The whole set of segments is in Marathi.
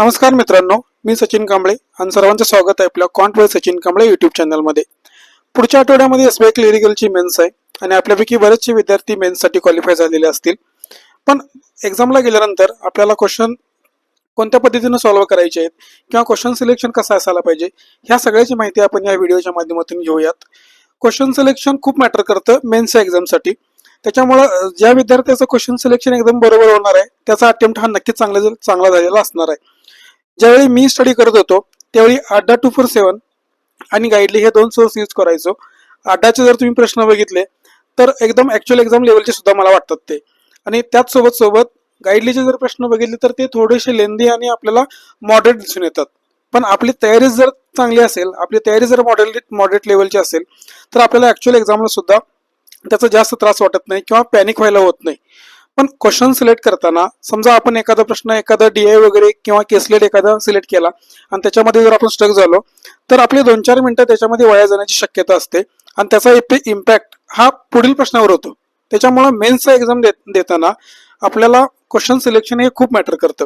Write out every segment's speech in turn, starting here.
नमस्कार मित्रांनो, मी सचिन कांबळे आणि सर्वांचं स्वागत आहे आपल्या कॉन्ट विथ सचिन कांबळे युट्यूब चॅनलमध्ये. पुढच्या आठवड्यामध्ये एसबीआय क्लिअरिकलची मेन्स आहे आणि आपल्यापैकी बरेचसे विद्यार्थी मेन्ससाठी क्वालिफाय झालेले असतील. पण एक्झामला गेल्यानंतर आपल्याला क्वेश्चन कोणत्या पद्धतीने सॉल्व्ह करायचे आहेत किंवा क्वेश्चन सिलेक्शन कसं असायला पाहिजे, ह्या सगळ्याची माहिती आपण या व्हिडिओच्या माध्यमातून घेऊयात. क्वेश्चन सिलेक्शन खूप मॅटर करतं मेन्सच्या एक्झामसाठी. त्याच्यामुळं ज्या विद्यार्थ्याचं क्वेश्चन सिलेक्शन एकदम बरोबर होणार आहे त्याचा अटेम्प्ट हा नक्कीच चांगला झालेला असणार आहे. ज्यावेळी मी स्टडी करत होतो त्यावेळी अड्डा 247 आणि गाईडली हे दोन सोर्स यूज करायचो. अड्डाचे जर तुम्ही प्रश्न बघितले तर एकदम ऍक्च्युअल एक्झाम लेवलचे सुद्धा मला वाटतात ते, आणि त्याच सोबत गाईडलीचे जर प्रश्न बघितले तर ते थोडेसे लेंदी आणि आपल्याला मॉडरेट दिसून येतात. पण आपली तयारी जर चांगली असेल, आपली तयारी जर मॉडरेट लेवलची असेल तर आपल्याला ऍक्च्युअल एक्झामला सुद्धा त्याचा जास्त त्रास वाटत नाही किंवा पॅनिक व्हायला होत नाही. पण क्वेश्चन सिलेक्ट करताना समजा आपण एखादा प्रश्न, एखादा डीआय वगैरे किंवा केसलेट एखादा सिलेक्ट केला आणि त्याच्यामध्ये जर आपण स्टक झालो तर आपले 2-4 मिनिटं त्याच्यामध्ये वाया जाण्याची शक्यता असते आणि त्याचा इम्पॅक्ट हा पुढील प्रश्नावर होतो. त्याच्यामुळे मेन्सचा एक्झाम देताना आपल्याला क्वेश्चन सिलेक्शन हे खूप मॅटर करतं.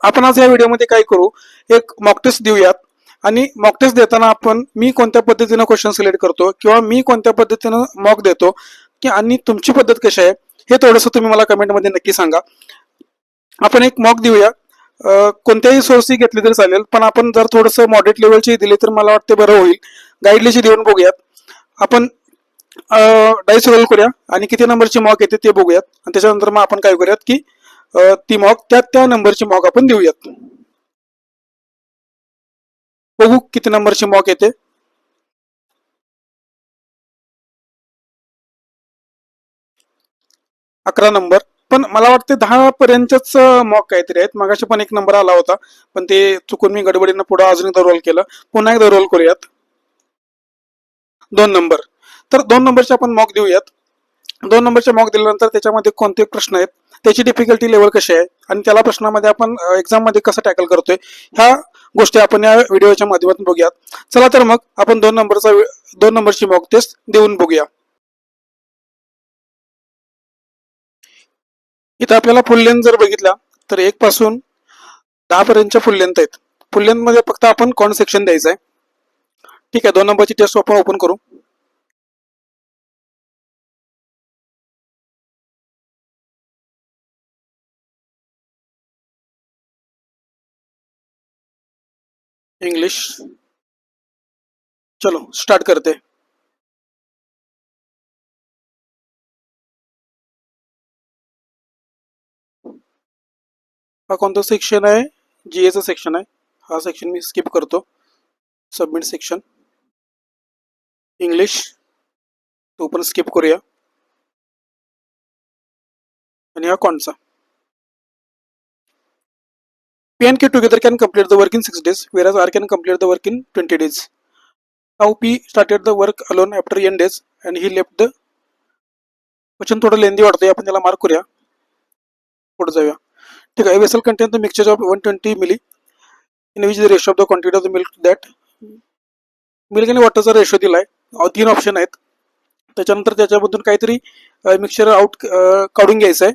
आपण आज या व्हिडिओमध्ये काय करू, एक मॉक टेस्ट देऊयात आणि मॉक टेस्ट देताना आपण मी कोणत्या पद्धतीनं क्वेश्चन सिलेक्ट करतो किंवा मी कोणत्या पद्धतीनं मॉक देतो की आणि तुमची पद्धत कशी आहे हे थोडंसं तुम्ही मला कमेंटमध्ये नक्की सांगा. आपण एक मॉक देऊया. कोणत्याही सोर्सची घेतली तरी चालेल, पण आपण जर थोडंसं मॉडरेट लेवलची दिली तर मला वाटते बरं होईल. गाईडलीची देऊन बघूयात. आपण डाईस रोल करूया आणि किती नंबरची मॉक येते ते बघूयात आणि त्याच्यानंतर मग आपण काय करूयात की ती मॉक त्या नंबरची मॉक आपण देऊयात. बघू किती नंबरची मॉक येते. 11 नंबर. पण मला वाटते 10 पर्यंतच मॉक काहीतरी आहेत. मगाशी पण एक नंबर आला होता पण ते चुकून मी गडबडीनं पुढे अजून एकदा रोल केलं. पुन्हा एकदा रोल करूयात. 2 नंबर. तर 2 नंबरचे आपण मॉक देऊयात. 2 नंबरचे मॉक दिल्यानंतर त्याच्यामध्ये कोणते प्रश्न आहेत, त्याची डिफिकल्टी लेवल कशी आहे आणि त्याला प्रश्नामध्ये आपण एक्झाम मध्ये कसं टॅकल करतोय, ह्या गोष्टी आपण या व्हिडिओच्या माध्यमातून बघूयात. चला तर मग आपण 2 नंबरची मॉक टेस्ट देऊन बघूया. इथं आपल्याला फुल लेंथ जर बघितला तर 1 पासून 10 पर्यंतच्या फुल लेंथ आहेत. फुल लेंथ मध्ये फक्त आपण कॉन सेक्शन द्यायचं आहे. ठीक आहे, 2 नंबरची टेस्ट आपण ओपन करू. इंग्लिश. चलो स्टार्ट करते. हा कोणता सेक्शन आहे? जीएचं सेक्शन आहे. हा सेक्शन मी स्किप करतो. Submit section. इंग्लिश तो पण स्किप करूया. आणि हा कोणचा? P and Q together can complete the work in 6 days, whereas R can complete the work in 20 days. Now P started the work alone after n days and he left the. Question थोडं लेंदी वाटतोय, आपण त्याला मार्क करूया. पुढे जाऊया. ठीक आहे. Vessel contain the mixture of 120 ml in which the ratio of the quantity of the milk that. Milk आणि वॉटरचा रेशो दिलाय. 3 ऑप्शन आहेत. त्याच्यानंतर त्याच्यामधून काहीतरी मिक्सचर आउट काढून घ्यायचं आहे.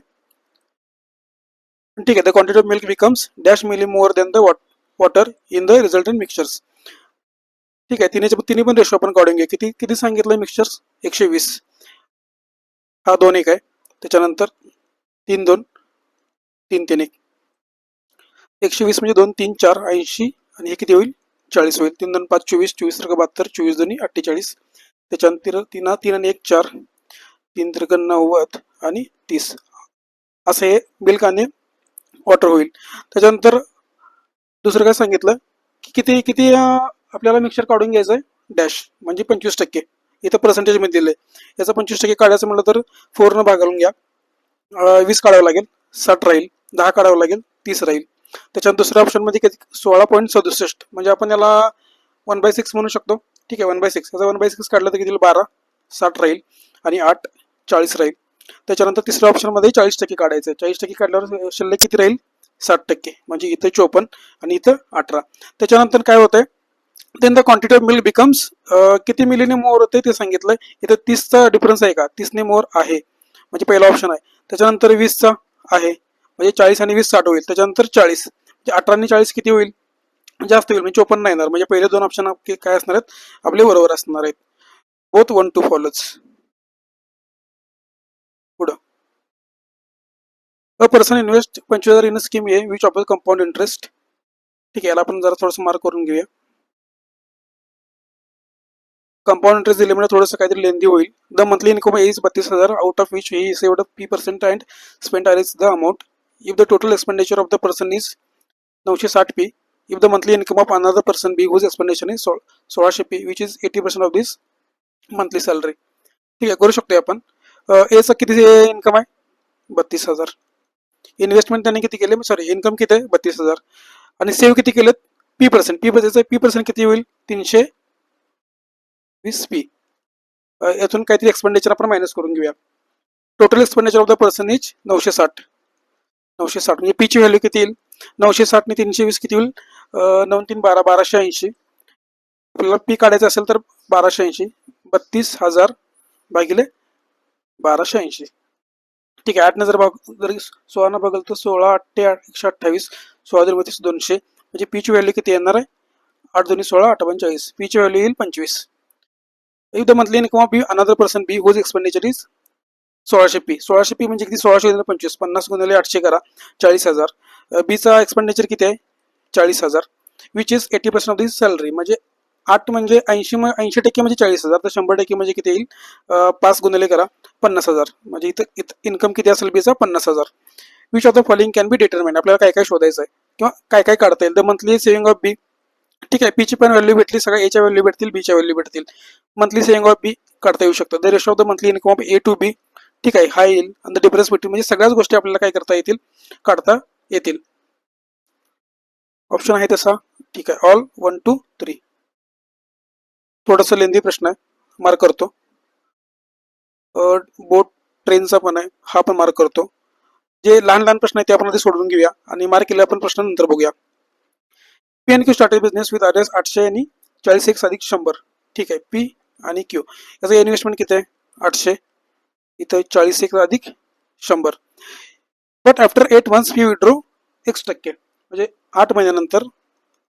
ठीक आहे. The quantity of milk becomes dash ml more than the water in the resultant mixtures. ठीक आहे. तिन्ही पण रेशो आपण काढून घ्या. किती किती सांगितलंय मिक्सचर्स? 120. हा 2-1 आहे. त्याच्यानंतर 3-2 3-3-1. 120 म्हणजे 2 3 4 80 आणि हे किती होईल? 40 होईल. 3 2 5 24 24 त्रिक 72 24 2 48. त्याच्यानंतर 3 आणि 1 4 3 त्रिक 90 आणि 30. असं हे मिल्क आणि वॉटर होईल. त्याच्यानंतर दुसरं काय सांगितलं की किती किती आपल्याला मिक्सचर काढून घ्यायचं आहे? डॅश म्हणजे 25%. इथं पर्सेंटेज मध्ये दिलंय. याचं 25% काढायचं म्हटलं तर 4 न भागालून घ्या. 20 काढावं लागेल, 60 राहील. 10 काढावं लागेल, 30 राहील. त्याच्यात दुसऱ्या ऑप्शन मध्ये 16.67 म्हणजे आपण याला 1/6 म्हणू शकतो. ठीक आहे. 1/6 याचा 1/6 काढलं तर किती? 12. 60 राहील आणि 8 40 राहील. त्याच्यानंतर तिसऱ्या ऑप्शन मध्ये 40% काढायचं. 40% काढल्यावर शिल्लक किती राहील? 60%. म्हणजे इथं 54 आणि इथं 18. त्याच्यानंतर काय होतंय? Then the quantity of milk becomes. किती मिलीने मोर होते ते सांगितलंय. इथं 30चा डिफरन्स आहे का? 30ने मोर आहे म्हणजे पहिला ऑप्शन आहे. त्याच्यानंतर 20चा आहे म्हणजे 40 आणि 20 60 होईल. त्याच्यानंतर 40 18 आणि 40 किती होईल, जास्त होईल, म्हणजे 54 नाही येणार. म्हणजे पहिले दोन ऑप्शन काय असणार आहेत, आपले बरोबर असणार आहेत. Both 1 2 follows. पुढं, a person invest 25,000 in scheme A which offer compound interest. ठीक आहे, याला आपण जरा थोडंसं मार्क करून घेऊया. कंपाऊंड इंटरेस्ट दिल्यामुळे थोडंसं काहीतरी लेंदी होईल. The monthly income is 32,000 out of which he saved P% and spent is the amount. If the total expenditure of the person is 960p. If the monthly income of another person be whose expenditure is 1600p which is 80% of this monthly salary. ठीक आहे, करू शकतो आपण. एचं किती इन्कम आहे, 32,000. इन्व्हेस्टमेंट त्याने किती केले, सॉरी इन्कम किती आहे 32,000. आणि सेव्ह किती केलेत, P% किती होईल, 320p. यातून काहीतरी एक्सपेंडिचर आपण मायनस करून घेऊया. Total expenditure of the person is 960. म्हणजे पी ची व्हॅल्यू किती येईल, 960 ने 320 किती होईल, 9 3 12, 1280. आपल्याला पी काढायचं असेल तर 1280, 32,000 भागिले 1280. ठीक आहे, 8 जर जरी 16 बघल तर 16 8 128, 16 32 200. म्हणजे पी ची व्हॅल्यू किती येणार आहे, 8 2 16 8 45. पी ची व्हॅल्यू येईल 25. If the monthly income of another person be whose expenditure is 1600p. 1600p म्हणजे किती, 1600 25, 50 गुणिले 800 करा, 40,000. बीचा एक्सपेंडिचर किती आहे, 40,000 which is 80% of this salary. म्हणजे 8 म्हणजे 80% म्हणजे 40,000, तर 100% म्हणजे किती येईल, 5 गुणिले करा 50,000. म्हणजे इथं इन्कम किती असेल बीचा, 50,000. Which of the following can be determine. आपल्याला काय काय शोधायचं आहे किंवा काय काय काढता येईल. द मंथली सेव्हिंग ऑफ बी. ठीक आहे, पीची पण व्हॅल्यू भेटली, सगळ्या एच्या व्हॅल्यू भेटतील, बीच्या व्हॅल्यू भेटतील. मंथली सेव्हिंग ऑफ बी काढता येऊ शकतं. The ratio of the monthly income of A to B. ठीक आहे, हा येईल. आणि द डिफरन्स बिटवीन, म्हणजे सगळ्याच गोष्टी आपल्याला काय करता येतील, काढता येतील. ऑप्शन आहे तसा. ठीक आहे, ऑल 1 2 3. थोडासा लेंदी प्रश्न आहे, मार्क करतो. बोट ट्रेनचा पण आहे, हा पण मार्क करतो. जे लहान लहान प्रश्न आहेत ते आपण आधी सोडून घेऊया आणि मार्क केले आपण प्रश्न नंतर बघूया. पी आणि Q started business with RS 800 आणि 40x अधिक 100. ठीक आहे, पी आणि क्यू याचं इन्व्हेस्टमेंट किती आहे, 800. इथं 40x अधिक 100. But after 8 months P withdraw x%. म्हणजे 8 महिन्यानंतर.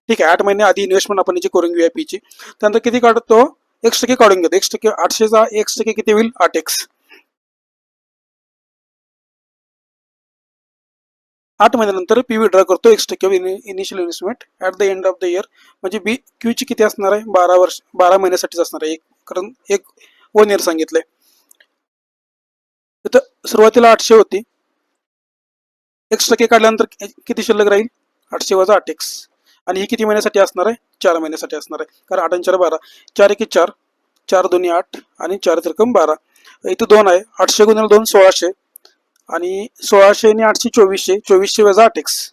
ठीक आहे, 8 महिने आधी इन्व्हेस्टमेंट आपण याची करून घेऊया पीची. त्यानंतर किती काढतो, x% काढून घेतो. x%, 800चा x% किती होईल, 8x. 8 महिन्यानंतर पी विड्रॉ करतो x% initial investment at the end of the year. म्हणजे बी क्यू ची किती असणार आहे, 12 महिन्यासाठीच असणार आहे, कारण 1 इयर सांगितलंय. तर सुरुवातीला 800 होती, x% काढल्यानंतर किती शिल्लक राहील, 800 वजा 8x. आणि ही किती महिन्यासाठी असणार आहे, 4 महिन्यासाठी असणार आहे, कारण 8 आणि 4 12, 4 1 4, 4 2 8 आणि 4 त्रिकम 12. इथं 2 आहे, 800 गुणिले 2 1600 आणि 1600 आणि 800 2400, 2400 वजा 8x,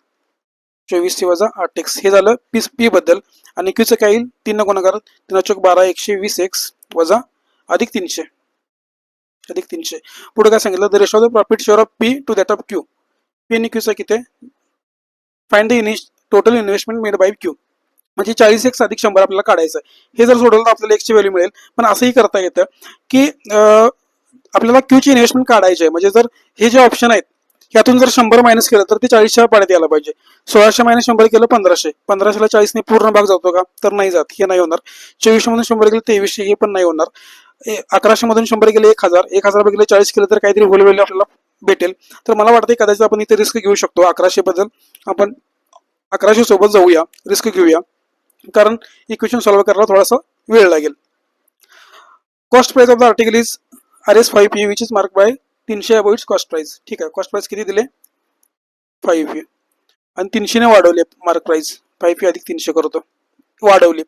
2400 वजा 8x. हे झालं पी बद्दल. आणि क्यूचं काय येईल, 3 गुणाकार, 3 चौक 12, 120x वजा अधिक 300, अधिक 300. पुढे काय सांगितलं, the ratio of the profit share of P to that of Q. P आणि क्यूचा किती आहे, find the total investment made by Q. म्हणजे 40x अधिक 100 आपल्याला काढायचं आहे. हे जर सोडवलं तर आपल्याला x ची व्हॅल्यू मिळेल. पण असंही करता येतं की आपल्याला क्यू ची इन्व्हेस्टमेंट काढायची आहे. म्हणजे जर हे जे ऑप्शन आहेत ह्यातून जर 100 मायनस केलं तर ते 40च्या पाड्यात यायला पाहिजे. 1600 मायनस 100 केलं 1500, 1500ला 40 ने पूर्ण भाग जातो का, तर नाही जात, हे नाही होणार. 2400 मधून 100 गेलं 2300, हे पण नाही होणार. 1100 मधून 100 गेले 1000, 1000 गेले 40 केलं तर काहीतरी होल व्हॅल्यू आपल्याला भेटेल. तर मला वाटतं कदाचित आपण इथे रिस्क घेऊ शकतो. 1100 बद्दल आपण 1100 सोबत जाऊया, रिस्क घेऊया, कारण इक्वेशन सॉल्व्ह करायला थोडासा वेळ लागेल. Cost price of the article is RS5P which is mark bye 300 about it's cost price. ठीक आहे, कॉस्ट प्राइस किती दिले, 5P. आणि 300 ने वाढवले मार्क प्राइस, 5P अधिक 300 करतो, वाढवली.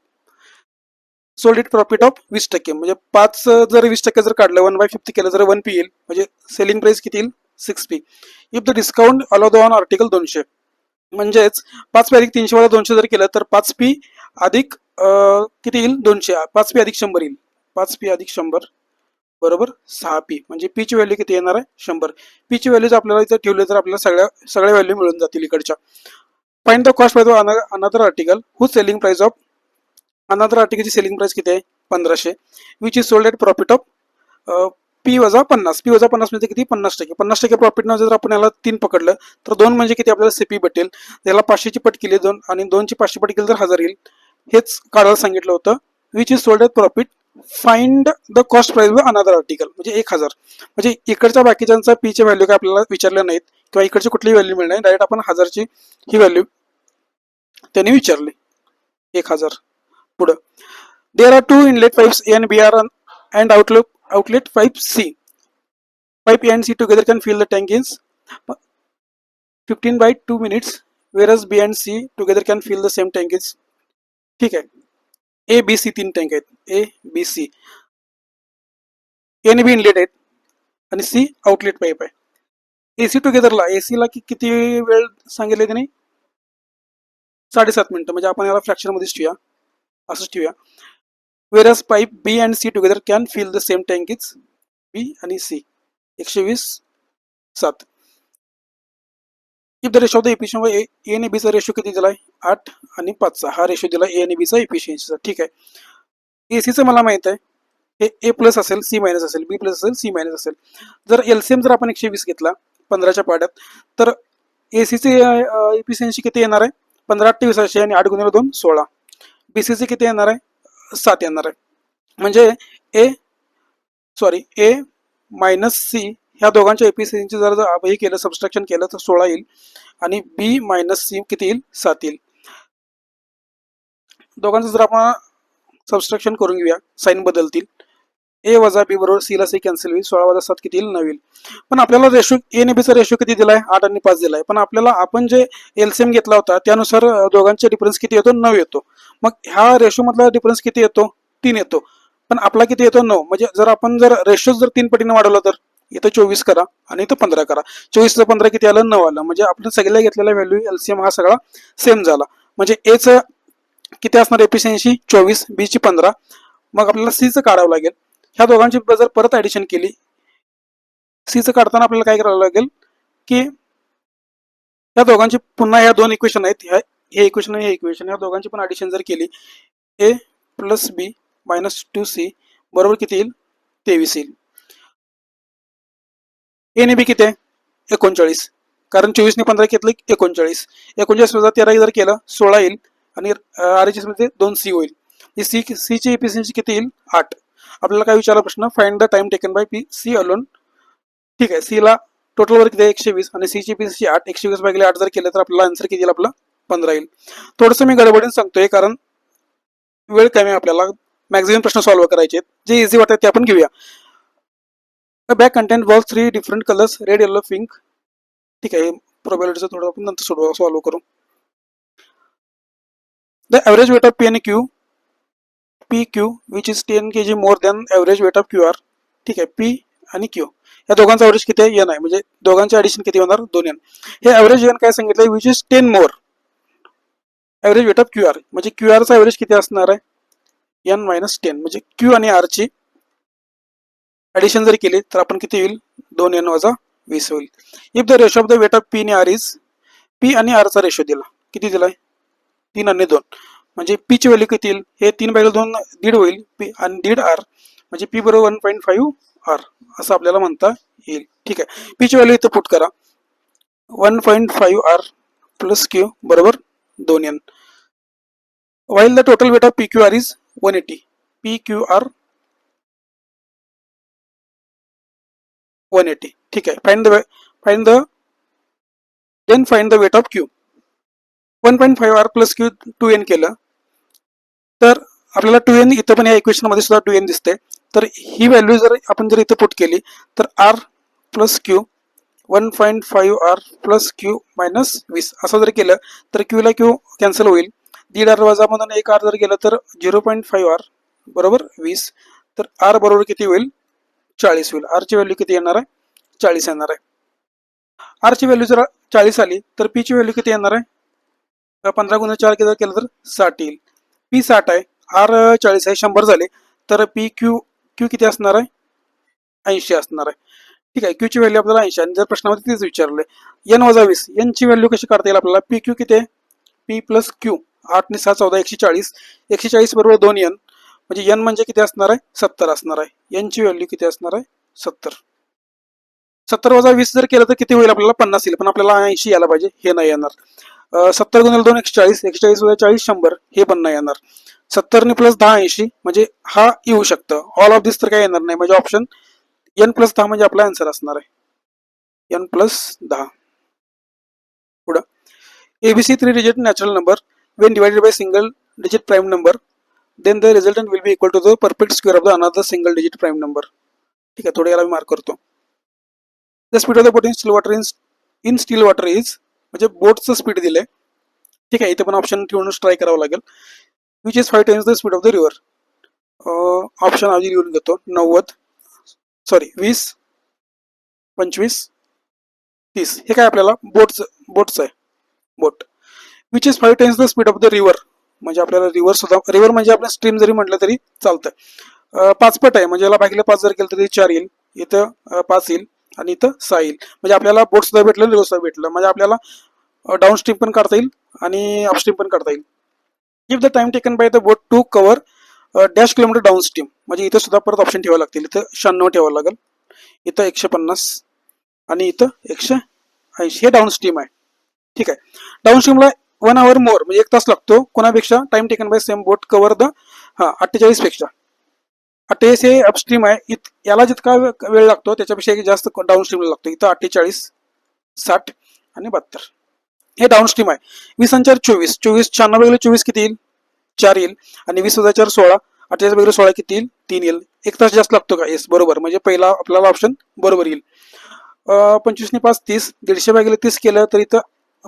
Sold it profit of 20%. म्हणजे 5 जर 20% जर काढलं, 1/50 केलं तर 1P येईल. म्हणजे सेलिंग प्राइस किती येईल, 6P. If the discount allow the on article 200. म्हणजेच 5P अधिक 300 वजा 200 जर केलं तर 5P अधिक किती येईल, 200. 5P अधिक 100 येईल, 5P अधिक 100 बरोबर 6P. म्हणजे पी ची व्हॅल्यू किती येणार आहे, 100. पी ची व्हॅल्यूज आपल्याला इथे ठेवले तर आपल्याला सगळ्या व्हॅल्यू मिळून जातील इकडच्या. Find the cost price of another article whose selling price of. Another आर्टिकलची सेलिंग प्राइस किती आहे, 1500, which is sold at profit of P वजा 50, पी वजा 50 म्हणजे किती 50%, 50% प्रॉफिट जर आपण याला 3 पकडलं तर 2 म्हणजे किती आपल्याला सीपी भेटेल, याला 500 ची पट केली 2 आणि 2 ची 500 पट केली तर 1000 येईल. हेच काढायला सांगितलं होतं. Which is sold at profit, find the cost price of another article, म्हणजे 1000. म्हणजे इकडच्या बाकीच्यांचा पी ची व्हॅल्यू काय आपल्याला विचारले नाहीत किंवा इकडची कुठली व्हॅल्यू मिळणार नाही, डायरेक्ट आपण 1000ची ही व्हॅल्यू त्यांनी विचारली 1000. पुढं there are two inlet pipes A and B are and outlet pipe C. Pipe A and C together can fill the tank in 15 by 2 minutes, whereas B and C together can fill the same tank is. ठीक आहे. ए बी सी 3 टँक आहेत. ए बी सी, ए आणि बी इनलेट आहेत आणि सी आउटलेट पाईप आहे. एसी टुगेदरला, एसी ला किती वेळ सांगितले त्यांनी, 7.5 मिनिटं, म्हणजे आपण याला फ्रॅक्शन मध्येच ठेवूया, असंच ठेवूया. Whereas pipe B and C together can fill the same tank is, B आणि C 120/7. If the ratio of the efficiency, A आणि बीचा रेशो किती दिलाय 8 आणि 5चा, हा रेशो दिला ए आणि बीचा एफिशियन्सीचा. ठीक आहे. एसीचं मला माहित आहे हे ए प्लस असेल, सी मायनस असेल, बी प्लस असेल, सी मायनस असेल. जर एलसीएम जर आपण 120 घेतला 15च्या पाड्यात, तर एसीचे एफिशियन्सी किती येणार आहे, 15/8 आणि 8 × 2 16. बीसीचे किती येणार आहे 7 येणार आहे. म्हणजे ए मायनस सी ह्या दोघांच्या एफिशियन्सी जर हे केलं, सबस्ट्रॅक्शन केलं तर 16 येईल आणि बी मायनस सी किती येईल 7 येईल. दोघांचं जर आपण सबस्ट्रॅक्शन करून घेऊया, साईन बदलतील. ए वजा बी बरोबर सी ला सी कॅन्सल होईल, 16 वजा 7 किती येईल 9 येईल. पण आपल्याला रेशो ए आणि बीचा रेशो किती दिलाय 8 आणि 5 दिलाय, पण आपल्याला आपण जे एलसीएम घेतला होता त्यानुसार दोघांचे डिफरन्स किती येतो 9 येतो. मग ह्या रेशो मधला डिफरन्स किती येतो 3 येतो, पण आपला किती येतो 9. म्हणजे जर आपण जर रेशो जर 3 पटीने वाढवला तर इथं 24 करा आणि इथं 15 करा, 24 15 किती आलं 9 आलं. म्हणजे आपण सगळ्या घेतलेला व्हॅल्यू एलसीएम हा सगळा सेम झाला. म्हणजे एच किती असणार एफिशियन्सी 24, बी ची 15. मग आपल्याला सी चं काढावं लागेल. ह्या दोघांची जर परत ऍडिशन केली, सी चं काढताना आपल्याला काय करावं लागेल की ह्या दोघांची पुन्हा ह्या दोन इक्वेशन आहेत, हे इक्वेशन आणि हे इक्वेशन, ह्या दोघांची पण ऍडिशन जर केली, ए प्लस बी मायनस 2C बरोबर किती येईल 23 येईल. ए ने बी किती आहे 39, कारण 24 ने 15 घेतलं 39, 39 वजा 13 जर केलं 16 येईल आणि RHS मध्ये 2C होईल. सी ची एफिशियन्सी किती येईल 8. आपल्याला काय विचारला प्रश्न, find the time taken by P C alone. ठीक आहे. सी ला टोटल वर किती 120 आणि सी ची एफिशियन्सी 8, 120/8 जर केलं तर आपल्याला आन्सर किती येईल आपला 15 येईल. थोडंसं मी गडबडीने सांगतोय कारण वेळ कमी आहे, आपल्याला मॅक्झिमम प्रश्न सॉल्व्ह करायचे आहेत. जे इझी वाटतात ते आपण घेऊया. The bag content was 3 different colors, red, yellow, pink. ठीक आहे. प्रोबॅबिलिटीचं थोडं आपण नंतर सॉल्व्ह करू. The average weight of P and Q, PQ, which is 10 kg more than average weight of QR. ठीक आहे. P आणि Q या दोघांचा ॲव्हरेज किती आहे n आहे, म्हणजे दोघांचे ऍडिशन किती होणार 2n. हे ॲव्हरेज n काय सांगितलंय, which is 10 more average weight of QR, म्हणजे QR चा ॲव्हरेज किती असणार आहे n - 10. म्हणजे Q आणि R ची ऍडिशन जर केली तर आपण किती होईल 2n - 20 होईल. If the ratio of the weight of P आणि R इज, P आणि R चा रेशो दिला किती दिलाय 3 आणि 2, म्हणजे P ची व्हॅल्यू किती येईल, हे 3/2 दीड होईल P आणि दीड R, म्हणजे P बरोबर 1.5 R असं आपल्याला म्हणता येईल. ठीक आहे. P ची व्हॅल्यू इथं पुट करा, 1.5 R प्लस Q बरोबर 2n. while the total weight of PQR is 180. PQR 180. ठीक आहे. find the weight of Q. 1.5 R plus Q 2n केलं तर आपल्याला 2n इथं पण या इक्वेशन मध्ये सुद्धा 2n दिसते. तर ही व्हॅल्यू जर आपण इथं पुट केली तर R plus Q 1.5 R plus Q minus 20 असं जर केलं तर Q ला Q कॅन्सल होईल, दीड R वजा म्हणून 1 R जर गेलं तर 0.5 R बरोबर 20, तर R बरोबर किती होईल 40 होईल. R ची व्हॅल्यू किती येणार आहे 40 येणार आहे. R ची व्हॅल्यू जर 40 आली तर P ची व्हॅल्यू किती येणार आहे, 15 × 4 केलं तर 60 येईल. P 60 आहे, R 40 आहे, 100 झाले, तर Q किती असणार आहे 80 असणार आहे. ठीक आहे. Q ची व्हॅल्यू आपल्याला 80 आणि जर प्रश्नामध्ये तेच विचारले n - 20, n ची व्हॅल्यू कशी काढता येईल आपल्याला, PQ किती आहे P प्लस Q 8 आणि 6 14 140, 140 बरोबर 2n, म्हणजे n म्हणजे किती असणार आहे 70 असणार आहे. n ची व्हॅल्यू किती असणार आहे 70. 70 वजा 20 जर केलं तर किती होईल आपल्याला 50 येईल, पण आपल्याला 80 यायला पाहिजे, हे नाही येणार. 70 गुणिले 2 41, 41 वजा 40 100, हे पण नाही येणार. 70 ने प्लस 10 80 म्हणजे हा येऊ शकतं. ऑल ऑफ दिस तर काही येणार नाही, म्हणजे ऑप्शन n प्लस 10 म्हणजे आपला आन्सर असणार आहे, n प्लस 10. पुढं ABC 3 digit natural number when divided by single digit prime number, then the resultant will be equal to the perfect square of the another single digit prime number. ठीक आहे, थोडे याला मी मार्क करतो. The speed of the boat in steel water in steel water is, म्हणजे बोटचं स्पीड दिलंय. ठीक आहे, इथे पण ऑप्शन ठेवून ट्राय करावं लागेल. Which is 5 times the speed of the river. Option आधी लिहून घेतो. 20 25 30. हे काय आपल्याला बोटचं आहे, boat. Which is 5 times the speed of the river, म्हणजे आपल्याला रिव्हर म्हणजे आपल्या स्ट्रीम जरी म्हटलं तरी चालतं. 5 पट आहे, म्हणजे याला भागिले 5 जर केलं तरी 4 येईल, इथं 5 येईल आणि इथं 6 येईल. म्हणजे आपल्याला बोट सुद्धा भेटलं, रिव्हर सुद्धा भेटलं, म्हणजे आपल्याला डाऊन स्ट्रीम पण काढता येईल आणि अपस्ट्रीम पण काढता येईल. If the time taken by the boat to cover dash kilometre downstream, म्हणजे इथं सुद्धा परत ऑप्शन ठेवावं लागतील. इथं 96 ठेवावं लागेल, इथं 150 आणि इथं 180. हे डाऊन स्ट्रीम आहे. ठीक आहे, डाऊन स्ट्रीमला 1 hour मोर म्हणजे 1 तास लागतो कोणापेक्षा, time taken by same boat cover the 48 पेक्षा. 48 हे अपस्ट्रीम आहे, याला जितका वेळ लागतो त्याच्यापेक्षा जास्त डाऊन स्ट्रीमला लागतो. इथं 48 60 आणि 72 हे डाऊन स्ट्रीम आहे. 20 आणि 4 24, 96 वेगळे 24 किती येईल, 4 येईल, आणि 20 वजा 4 16, 48 वेगळे 16 किती येईल, 3 येईल. 1 तास जास्त लागतो का, येस बरोबर, म्हणजे पहिला आपल्याला ऑप्शन बरोबर येईल. 25 ने 5 30, 150 भागिले 30 केलं तर इथं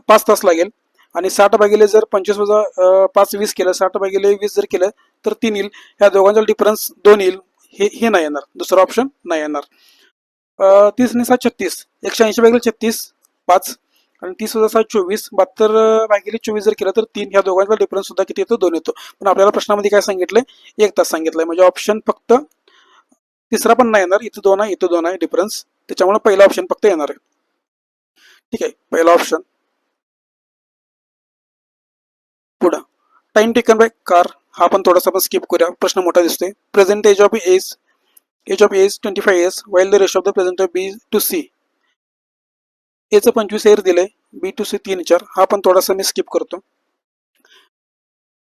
5 तास लागेल, आणि 60 भागिले जर 25 वजा 5 20 केलं, 60 भागिले 20 जर केलं तर 3 येईल. ह्या दोघांचा डिफरन्स 2 येईल, हे नाही येणार, दुसरा ऑप्शन नाही येणार. 30 ने 7 36, 180 भागिले 36 5, आणि 30 वजा 7 24, 72 भागिले 24 जर केलं तर 3. ह्या दोघांचा डिफरन्स सुद्धा किती येतो, 2 येतो. पण आपल्याला प्रश्नामध्ये काय सांगितलंय, 1 तास सांगितलंय, म्हणजे ऑप्शन फक्त तिसरा पण नाही येणार. इथं 2 आहे, इथं 2 आहे डिफरन्स, त्याच्यामुळे पहिला ऑप्शन फक्त येणार आहे. ठीक आहे, पहिला ऑप्शन. पुढं टाइम टेकन बाय कार, हा पण थोडासा आपण स्किप करूया, प्रश्न मोठा दिसतोय. Present age of 25 years while the ratio of the present of B to C. एचं 25 years दिलंय, B to C 3 4. हा पण थोडासा मी स्किप करतो.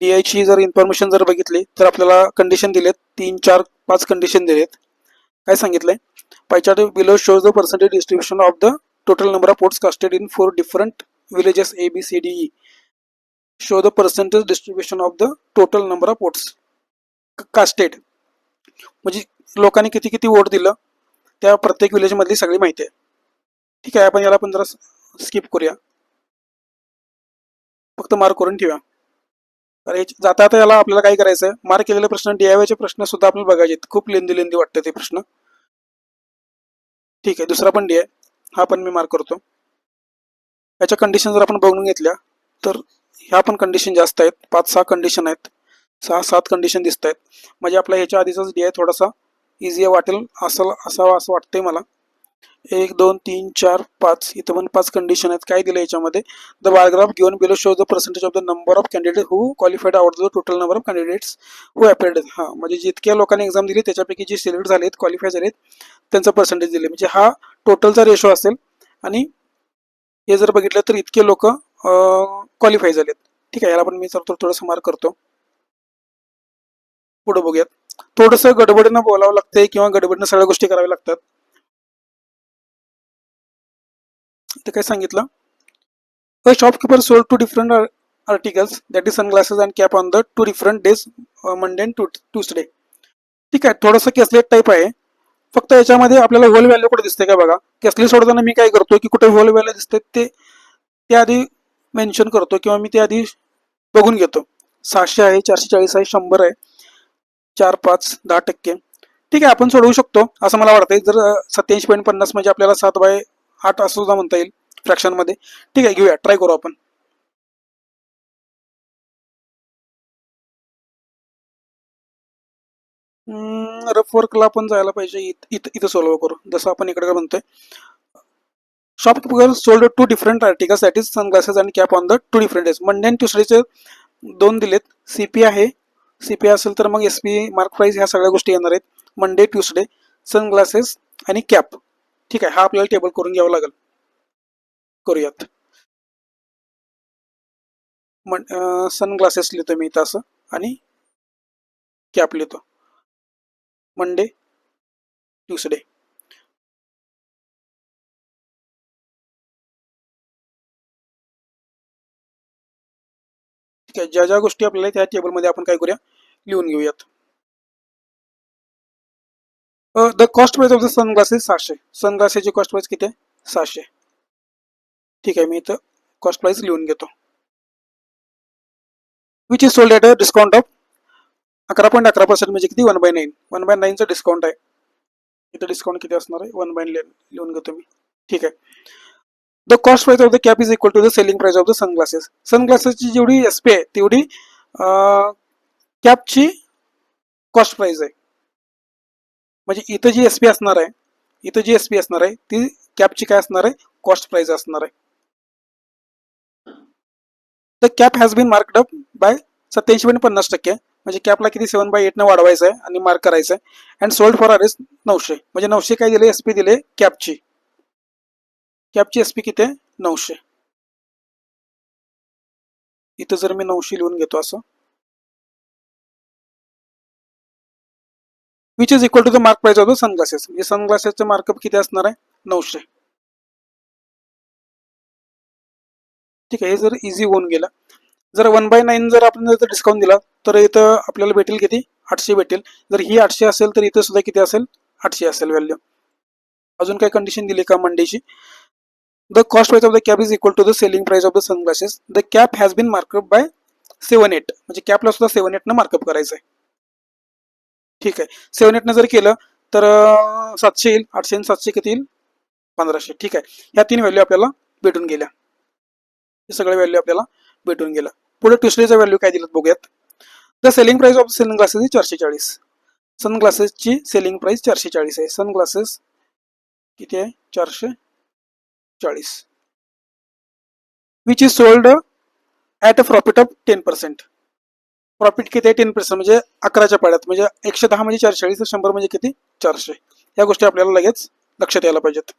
DI ची जर इन्फॉर्मेशन जर बघितली तर आपल्याला कंडिशन दिलेत, 3 4 5 कंडिशन दिलेत. काय सांगितलंय, pie chart below shows the percentage distribution of the total number of ports casted in 4 different villages A B C D E. Show the percentage distribution of the total number of votes casted, म्हणजे लोकांनी किती किती वोट दिलं त्या प्रत्येक विलेज मधली सगळी माहिती आहे. ठीक आहे, आपण याला पण जरा स्किप करूया, फक्त मार्क करून ठेवूया. अरे जाता आता याला आपल्याला काय करायचं, मार्क केलेले प्रश्न DIY प्रश्न सुद्धा आपल्याला बघायचे, खूप लेंदी वाटतं ते प्रश्न. ठीक आहे, दुसरा पण DI, हा पण मी मार्क करतो. याच्या कंडिशन जर आपण बघून घेतल्या तर ह्या पण कंडिशन जास्त आहेत, 5-6 कंडिशन आहेत, 6-7 कंडिशन दिसत आहेत. म्हणजे आपला ह्याच्या आधीचाच DI थोडासा इझी वाटेल असं वाटतंय मला. 1 2 3 4 5, इथं पण 5 कंडिशन आहेत. काय दिलं याच्यामध्ये, the bar graph given below shows the percentage of the number of candidate who qualified out the total number of candidates who appeared. म्हणजे जितक्या लोकांनी एक्झाम दिली त्याच्यापैकी जे सिलेक्ट झालेत, क्वालिफाय झालेत, त्यांचं पर्सेंटेज दिले, म्हणजे हा टोटलचा रेशो असेल. आणि हे जर बघितलं तर इतके लोक क्वालिफाय झालेत. ठीक आहे, याला पण मी थोडंसं मार्क करतो. पुढे बघूयात, थोडंसं गडबडीनं बोलावं लागतंय किंवा गडबडीनं सगळ्या गोष्टी कराव्या लागतात. ते काय सांगितलं, a shopkeeper sold 2 different articles that is sunglasses and cap on the 2 different days, Monday and Tuesday. ठीक आहे, थोडंसं कॅसलेट टाईप आहे, फक्त याच्यामध्ये आपल्याला होल व्हॅल्यू कुठे दिसते का बघा. कॅसलेट सोडताना मी काय करतो की कुठे होल व्हॅल्यू दिसते ते आधी मेन्शन करतो, किंवा मी ते आधी बघून घेतो. 600 आहे, 440 आहे, 100 आहे, 4 5 10%. ठीक आहे, आपण सोडवू शकतो असं मला वाटतंय. जर 87.50 म्हणजे आपल्याला 7/8 असं सुद्धा म्हणता येईल फ्रॅक्शन मध्ये. ठीक आहे, घेऊया, ट्राय करू आपण. रफ वर्कला आपण जायला पाहिजे, इथं सोल्व करू, जसं आपण इकडे म्हणतोय. Shopkeeper sold 2 different articles that is sunglasses and cap on the 2 different days, Monday and ट्यूसडेचे 2 दिलेत. CP आहे, CP असेल तर मग SP मार्क प्राइस ह्या सगळ्या गोष्टी येणार आहेत. मंडे ट्यूसडे, सनग्लासेस आणि कॅप. ठीक आहे, हा आपल्याला टेबल करून घ्यावा लागेल. करूयात. सनग्लासेस लिहितो मी इथं असं आणि कॅप लिहितो. Monday, Tuesday. ठीक आहे, ज्या ज्या गोष्टी आपल्याला त्या टेबलमध्ये आपण काय करूया, लिहून घेऊयात. The cost price of the sunglasses 600. सनग्लासेसची कॉस्ट प्राइस किती आहे? 600. ठीक आहे, मी इथं कॉस्ट प्राइस लिहून घेतो. Which is sold at a discount of 11.11% म्हणजे किती? 1/9. 1/9चं डिस्काउंट आहे. इथं डिस्काउंट किती असणार आहे? 1/9 लिहून घेतो मी. ठीक आहे. The cost price of the cap is equal to the selling price of the sunglasses. सनग्लासेसची जेवढी एसपी आहे तेवढी कॅपची कॉस्ट प्राइस आहे. म्हणजे इथं जी एसपी असणार आहे, इथं जी एसपी असणार आहे ती कॅपची काय असणार आहे? कॉस्ट प्राइस असणार आहे. The cap has been marked up by 87.50%. म्हणजे कॅपला किती? 7/8 ने वाढवायचं आहे आणि मार्क करायचं आहे. And sold for R 900. म्हणजे 900 काय दिले? एसपी दिले कॅपची. कॅपची एसपी किती आहे? 900. इथं जर मी 900 लिहून घेतो असं. Which is equal to the mark price of the sunglasses. म्हणजे सनग्लासेसचं मार्कअप किती असणार आहे? 900. ठीक आहे, हे जर इझी होऊन गेलं. जर 1/9 जर आपण जर डिस्काउंट दिला तर इथं आपल्याला भेटेल किती? 800 भेटेल. जर ही 800 असेल तर इथं सुद्धा किती असेल? 800 असेल व्हॅल्यू. अजून काय कंडिशन दिली का मंडेची? The cost price of the cap is equal to the selling price of the sunglasses. The cap has been markup by 7/8. म्हणजे कॅपला सुद्धा 7/8 न मार्कअप करायचं आहे. ठीक आहे, 7/8 न जर केलं तर 700 येईल. 800 आणि 700 किती येईल? 1500. ठीक आहे, ह्या 3 व्हॅल्यू आपल्याला भेटून गेल्या. हे सगळे व्हॅल्यू आपल्याला भेटून गेल्या. पुढे ट्युसडेचा व्हॅल्यू काय दिलं बघूयात. The selling price of selling glasses 440. सनग्लासेसची सेलिंग प्राइस 440 आहे. सनग्लासेस किती आहे? 440. Which is sold at a profit of 10%. Profit किती आहे? 10%. म्हणजे 11च्या पाड्यात. म्हणजे 110 म्हणजे 440, 100 म्हणजे किती? 400. या गोष्टी आपल्याला लगेच लक्षात यायला पाहिजेत.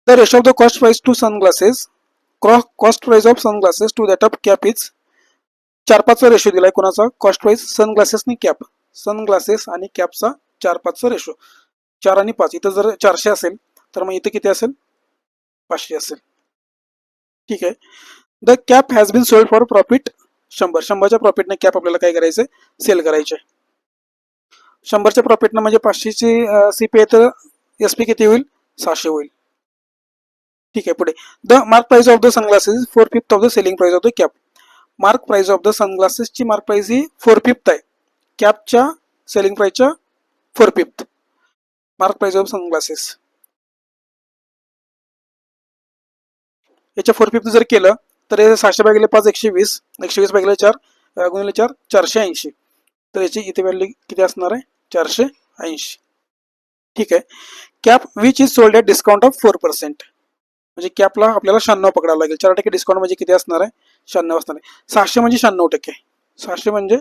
The ratio of the cost price to sunglasses, cost price of sunglasses to that of cap is 4:5चा रेशो दिलाय. कोणाचा? कॉस्ट प्राइस सनग्लासेस आणि कॅप. सनग्लासेस आणि कॅपचा 4:5चा रेशो. 4 आणि 5. इथं जर 400 असेल तर मग इथं किती असेल? 500 असेल. ठीक आहे. The cap has been sold for profit 100. 100च्या प्रॉफिटने कॅप आपल्याला काय करायचंय? सेल करायचे. 100च्या प्रॉफिटनं म्हणजे 500ची सीपी आहे तर एसपी किती होईल? 600 होईल. ठीक आहे, पुढे. The mark price of the sunglasses 4/5 of the selling price of the cap. Mark price of the सनग्लासेसची मार्क प्राइस ही 4/5 आहे. कॅपच्या सेलिंग प्राइसच्या 4/5. मार्क प्राइस ऑफ सनग्लासेस याच्या 4/5 जर केलं तर 600 भागिले 5 120. 120 भागिले 4 गुणिले 4 480. तर याची इथे व्हॅल्यू किती असणार आहे? 480. ठीक आहे. Cap which is sold at discount of 4%. म्हणजे कॅपला आपल्याला 96 पकडावं लागेल. 4% डिस्काउंट म्हणजे किती असणार आहे? 96 असणार आहे. 600 म्हणजे 96%. 600 म्हणजे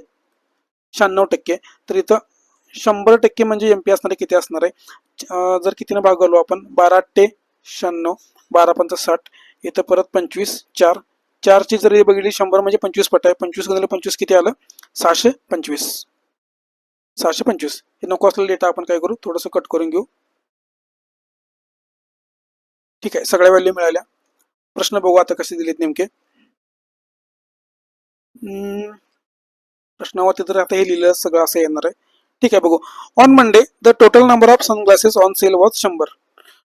96%. तर इथं 100% म्हणजे एमपी असणार आहे किती असणार आहे? जर कितीनं भागवलो आपण? 12×96. 12×5 = 60. इथं परत 25 4. 4ची जर बघितली 100 म्हणजे 25 पट आहे. 25 गुणिले 25 किती आलं? 625. 625. हे नको असलेला डेटा आपण काय करू? थोडंसं कट करून घेऊ. ठीक आहे, सगळ्या व्हॅल्यू मिळाल्या. प्रश्न बघू आता कसे दिलेत नेमके. प्रश्नावरती तर आता हे लिहिलं सगळं असं येणार आहे. ठीक आहे, बघू. On Monday the total number of sunglasses on sale was 100.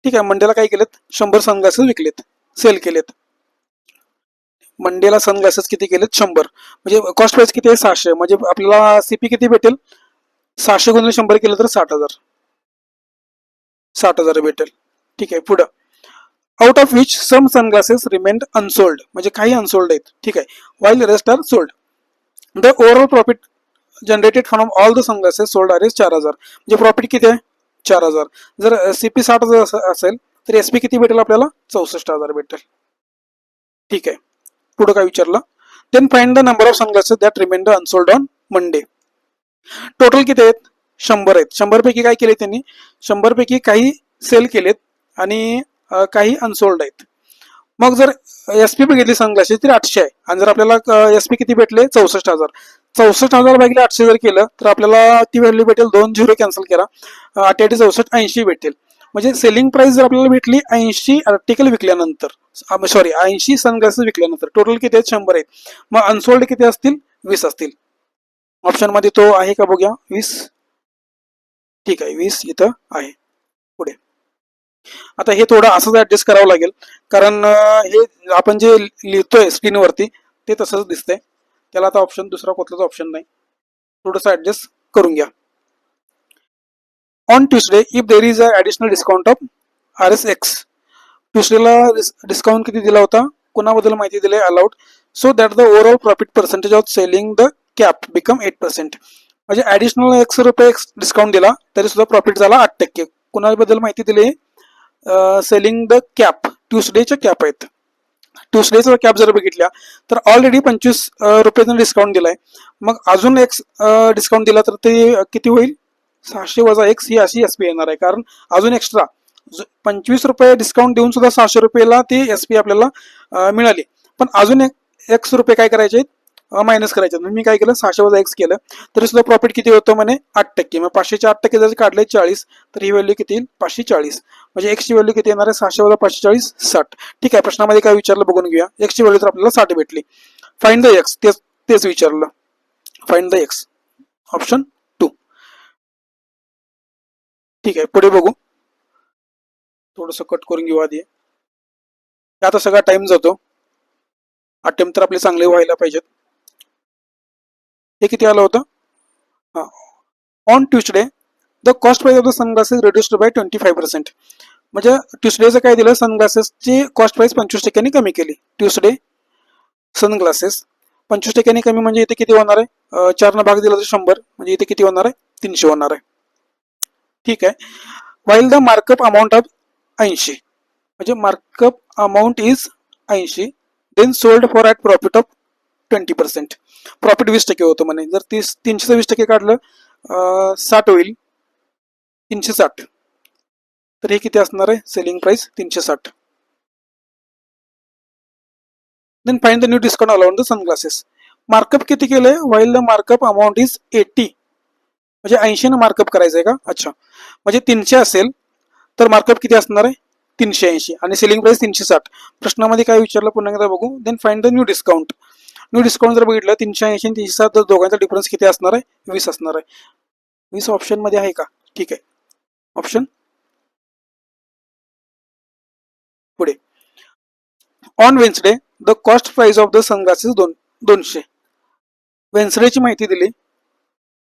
ठीक आहे, मंडेला काय केलेत? 100 सनग्लासेस विकलेत, सेल केलेत. मंडेला सनग्लासेस किती केलेत? 100. म्हणजे कॉस्ट प्राइस किती आहे? 600. म्हणजे आपल्याला सीपी किती भेटेल? 600 गुणिले 100 केलं तर 60,000. 60,000 भेटेल. ठीक आहे, पुढं. Out of which some sunglasses remained unsold. म्हणजे काही अनसोल्ड आहेत. ठीक आहे, while rest are sold. The overall profit generated from all the sunglasses sold are is 4,000. म्हणजे प्रॉफिट किती आहे? 4,000. जर सीपी 60,000 असेल तर एसपी किती भेटेल आपल्याला? 64,000 भेटेल. ठीक आहे, पुढे काय विचारलं? Then find the number of sunglasses that remained unsold on Monday. Total किती आहेत? 100 आहेत. 100 पैकी काय केले त्यांनी, 100 पैकी काही सेल केलेत आणि काही अनसोल्ड आहेत. मग जर एसपी बघितली सनग्लासेस तरी 800 आहे आणि जर आपल्याला एसपी किती भेटले 64,000. 64,000 भागिले 800 जर केलं तर आपल्याला ती व्हॅल्यू भेटेल, 2 झिरो कॅन्सल करा, 8 64 80 भेटेल. म्हणजे सेलिंग प्राइस जर आपल्याला भेटली 80 आर्टिकल विकल्यानंतर, सॉरी 80 सनग्लासेस विकल्यानंतर, टोटल किती आहेत 100 आहेत. मग अनसोल्ड किती असतील 20 असतील. ऑप्शन मध्ये तो आहे का बघूया, 20. ठीक आहे, 20 इथं आहे. पुढे आता हे थोडं असंच ऍडजस्ट करावं लागेल, कारण हे आपण जे लिहितोय स्क्रीनवरती ते तसंच दिसतंय. त्याला आता ऑप्शन दुसरा कुठलाच ऑप्शन नाही, थोडंसं ऍडजस्ट करून घ्या. On Tuesday if there is a additional discount of RSX. ट्युसडेला डिस्काउंट किती दिला होता, कोणाबद्दल माहिती दिली, allowed, so that the overall profit percentage of selling the cap become 8%. म्हणजे ऍडिशनल 100 रुपये डिस्काउंट दिला तरी सुद्धा प्रॉफिट झाला 8%. कोणाबद्दल माहिती दिली, सेलिंग द कॅप, ट्युसडेच्या कॅप आहेत. ट्युसडेचा कॅप जर बघितल्या तर ऑलरेडी 25 रुपयाचा डिस्काउंट दिलाय. मग अजून एक डिस्काउंट दिला तर ते किती होईल, 600 वजा 1 ही अशी एसपी येणार आहे. कारण अजून एक्स्ट्रा 25 रुपये डिस्काउंट देऊन सुद्धा 600 रुपयाला ती एसपी आपल्याला मिळाली. पण अजून एक रुपये काय करायचे, मायनस करायचे. मी काय केलं, 600 वजा एक्स केलं तरी सुद्धा प्रॉफिट किती होतं म्हणे 8%. मग 500चे 8% जर काढले 40 तर ही व्हॅल्यू किती येईल 540. म्हणजे एक्सची व्हॅल्यू किती येणार आहे, 600 वजा 540 60. ठीक आहे, प्रश्नामध्ये काय विचारलं बघून घेऊया. एक्सची व्हॅल्यू तर आपल्याला 60 भेटली. फाइंड द एक्स, तेच विचारलं. Find the x, option 2. ठीक आहे, पुढे बघू. थोडस कट करून घेऊ आधी. आता सगळा टाइम जातो, अटेम्प्ट तर आपले चांगले व्हायला पाहिजेत. हे किती आलं होतं, on Tuesday the cost price of the sunglasses reduced by 25%. म्हणजे ट्युसडेचं काय दिलं, सनग्लासेसची कॉस्ट प्राइस 25% कमी केली. ट्युसडे सनग्लासेस 25% कमी, म्हणजे इथे किती होणार आहे, 4 न भाग दिला तर 100, म्हणजे इथे किती होणार आहे 300 होणार आहे. ठीक आहे, while the markup amount of 80, म्हणजे markup amount is 80, then sold for at profit of 20%. Profit 20% होतं म्हणे. जर 300 20% काढलं 60 होईल, 360. तर हे किती असणार आहे, selling price 360. Then find the new discount allowed the sunglasses. Markup किती केलंय, while the markup amount is 80, म्हणजे 80 ने मार्कअप करायचंय का. अच्छा, म्हणजे 300 असेल तर मार्कअप किती असणार आहे 380 आणि सेलिंग प्राइस 360. प्रश्नामध्ये काय विचारलं पुन्हा एकदा बघू. Then find the new discount. New discount जर बघितलं 380 आणि 360 तर दोघांचा डिफरन्स किती असणार आहे 20 असणार आहे. 20 ऑप्शन मध्ये आहे का. ठीक आहे, ऑप्शन पुढे. On Wednesday the cost price of the sunglasses 200. वेन्सडेची माहिती दिली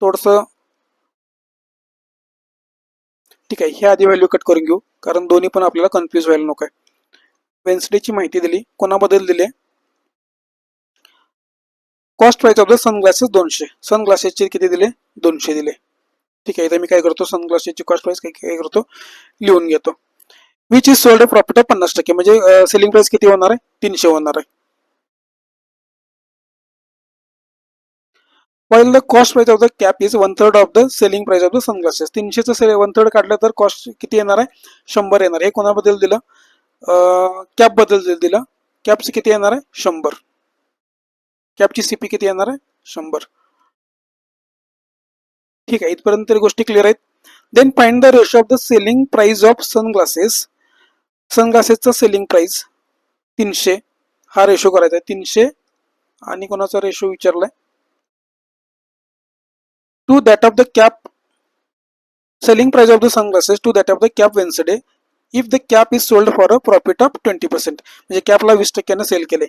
थोडस. ठीक आहे, हे आधी व्हॅल्यू कट करून घेऊ, कारण दोन्ही पण आपल्याला कन्फ्युज व्हायला नको आहे. वेन्सडेची माहिती दिली, कोणाबद्दल दिली, cost price of the sunglasses 200. सनग्लासेसचे किती दिले 200 दिले. ठीक आहे, इथे मी काय करतो, सनग्लासेसची कॉस्ट प्राइस काय करतो लिहून घेतो. Which is sold profit of 50%, म्हणजे सेलिंग प्राइस किती होणार आहे 300 होणार आहे. while the cost price of the cap is 1/3 of the selling price of the sunglasses. 300 चं 1/3 काढलं तर कॉस्ट किती येणार आहे 100 येणार. हे कोणाबद्दल दिलं, कॅप बद्दल दिलं. कॅपची किती येणार आहे 100. कॅपची सीपी किती येणार आहे 100. ठीक आहे, इथपर्यंत तरी गोष्टी क्लिअर आहेत. Then find the ratio of the selling price of sunglasses. सनग्लासेसचा सेलिंग प्राइस 300 हा रेशो करायचा आहे. 300 आणि कोणाचा रेशो विचारलाय, to that of the cap selling price of the sunglasses to that of the cap Wednesday if the cap is sold for a profit of 20%. म्हणजे कॅपला 20% सेल केले.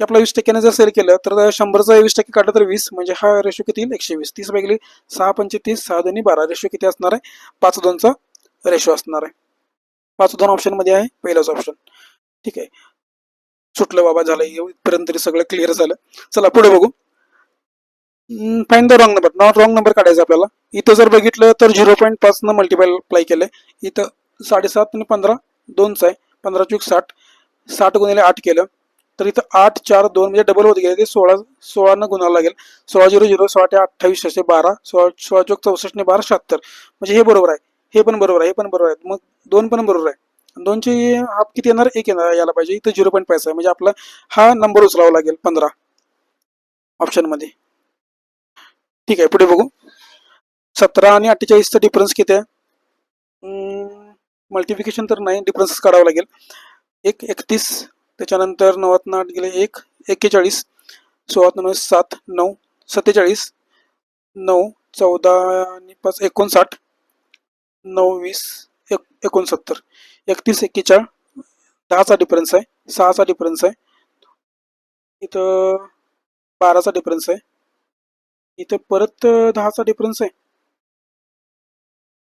कॅपला 20% जर सेल केलं तर 100चा 20% काढलं तर 20, म्हणजे हा रेशो किती येईल 120. 30 पैकी 6 पंचे 30, 6 दोन्ही 12. रेशो किती असणार आहे 5:2चा रेशो असणार आहे. 5:2 ऑप्शन मध्ये आहे पहिलाच ऑप्शन. ठीक आहे, सुटलं बाबा, झालं इथपर्यंत तरी सगळं क्लिअर झालं. चला पुढे बघू. Find the wrong number. Not wrong number काढायचा आपल्याला. इथं जर बघितलं तर 0.5 न मल्टिप्लाय केलंय. इथं 7.5 आणि 15 2च आहे. 15 × 60, 60 × 8 केलं तर इथं 8 4 2 म्हणजे डबल होत गेले, ते 16 न गुणावं लागेल. 16 0 0 16 ते 28 असे 12, 16 चोक 64 ने 12 76, म्हणजे हे बरोबर आहे, हे पण बरोबर आहे, हे पण बरोबर आहे, मग 2 पण बरोबर आहे. 2चे हाफ किती येणार, 1 येणार यायला पाहिजे. इथं 0.5 आहे, म्हणजे आपला हा नंबर उचलावा लागेल 15 ऑप्शन मध्ये. ठीक आहे, पुढे बघू. 17 आणि 48चा डिफरन्स किती आहे? मल्टिप्लिकेशन तर नाही, डिफरन्स काढावा लागेल. 1 31, त्याच्यानंतर 9 8 गेले 1 41, 16 7 9 47, 9 14 आणि 5 59, 9 20 69, 31 41, 10चा डिफरन्स आहे, 6चा डिफरन्स आहे, इथं 12चा डिफरन्स आहे, इथं परत 10चा डिफरन्स आहे,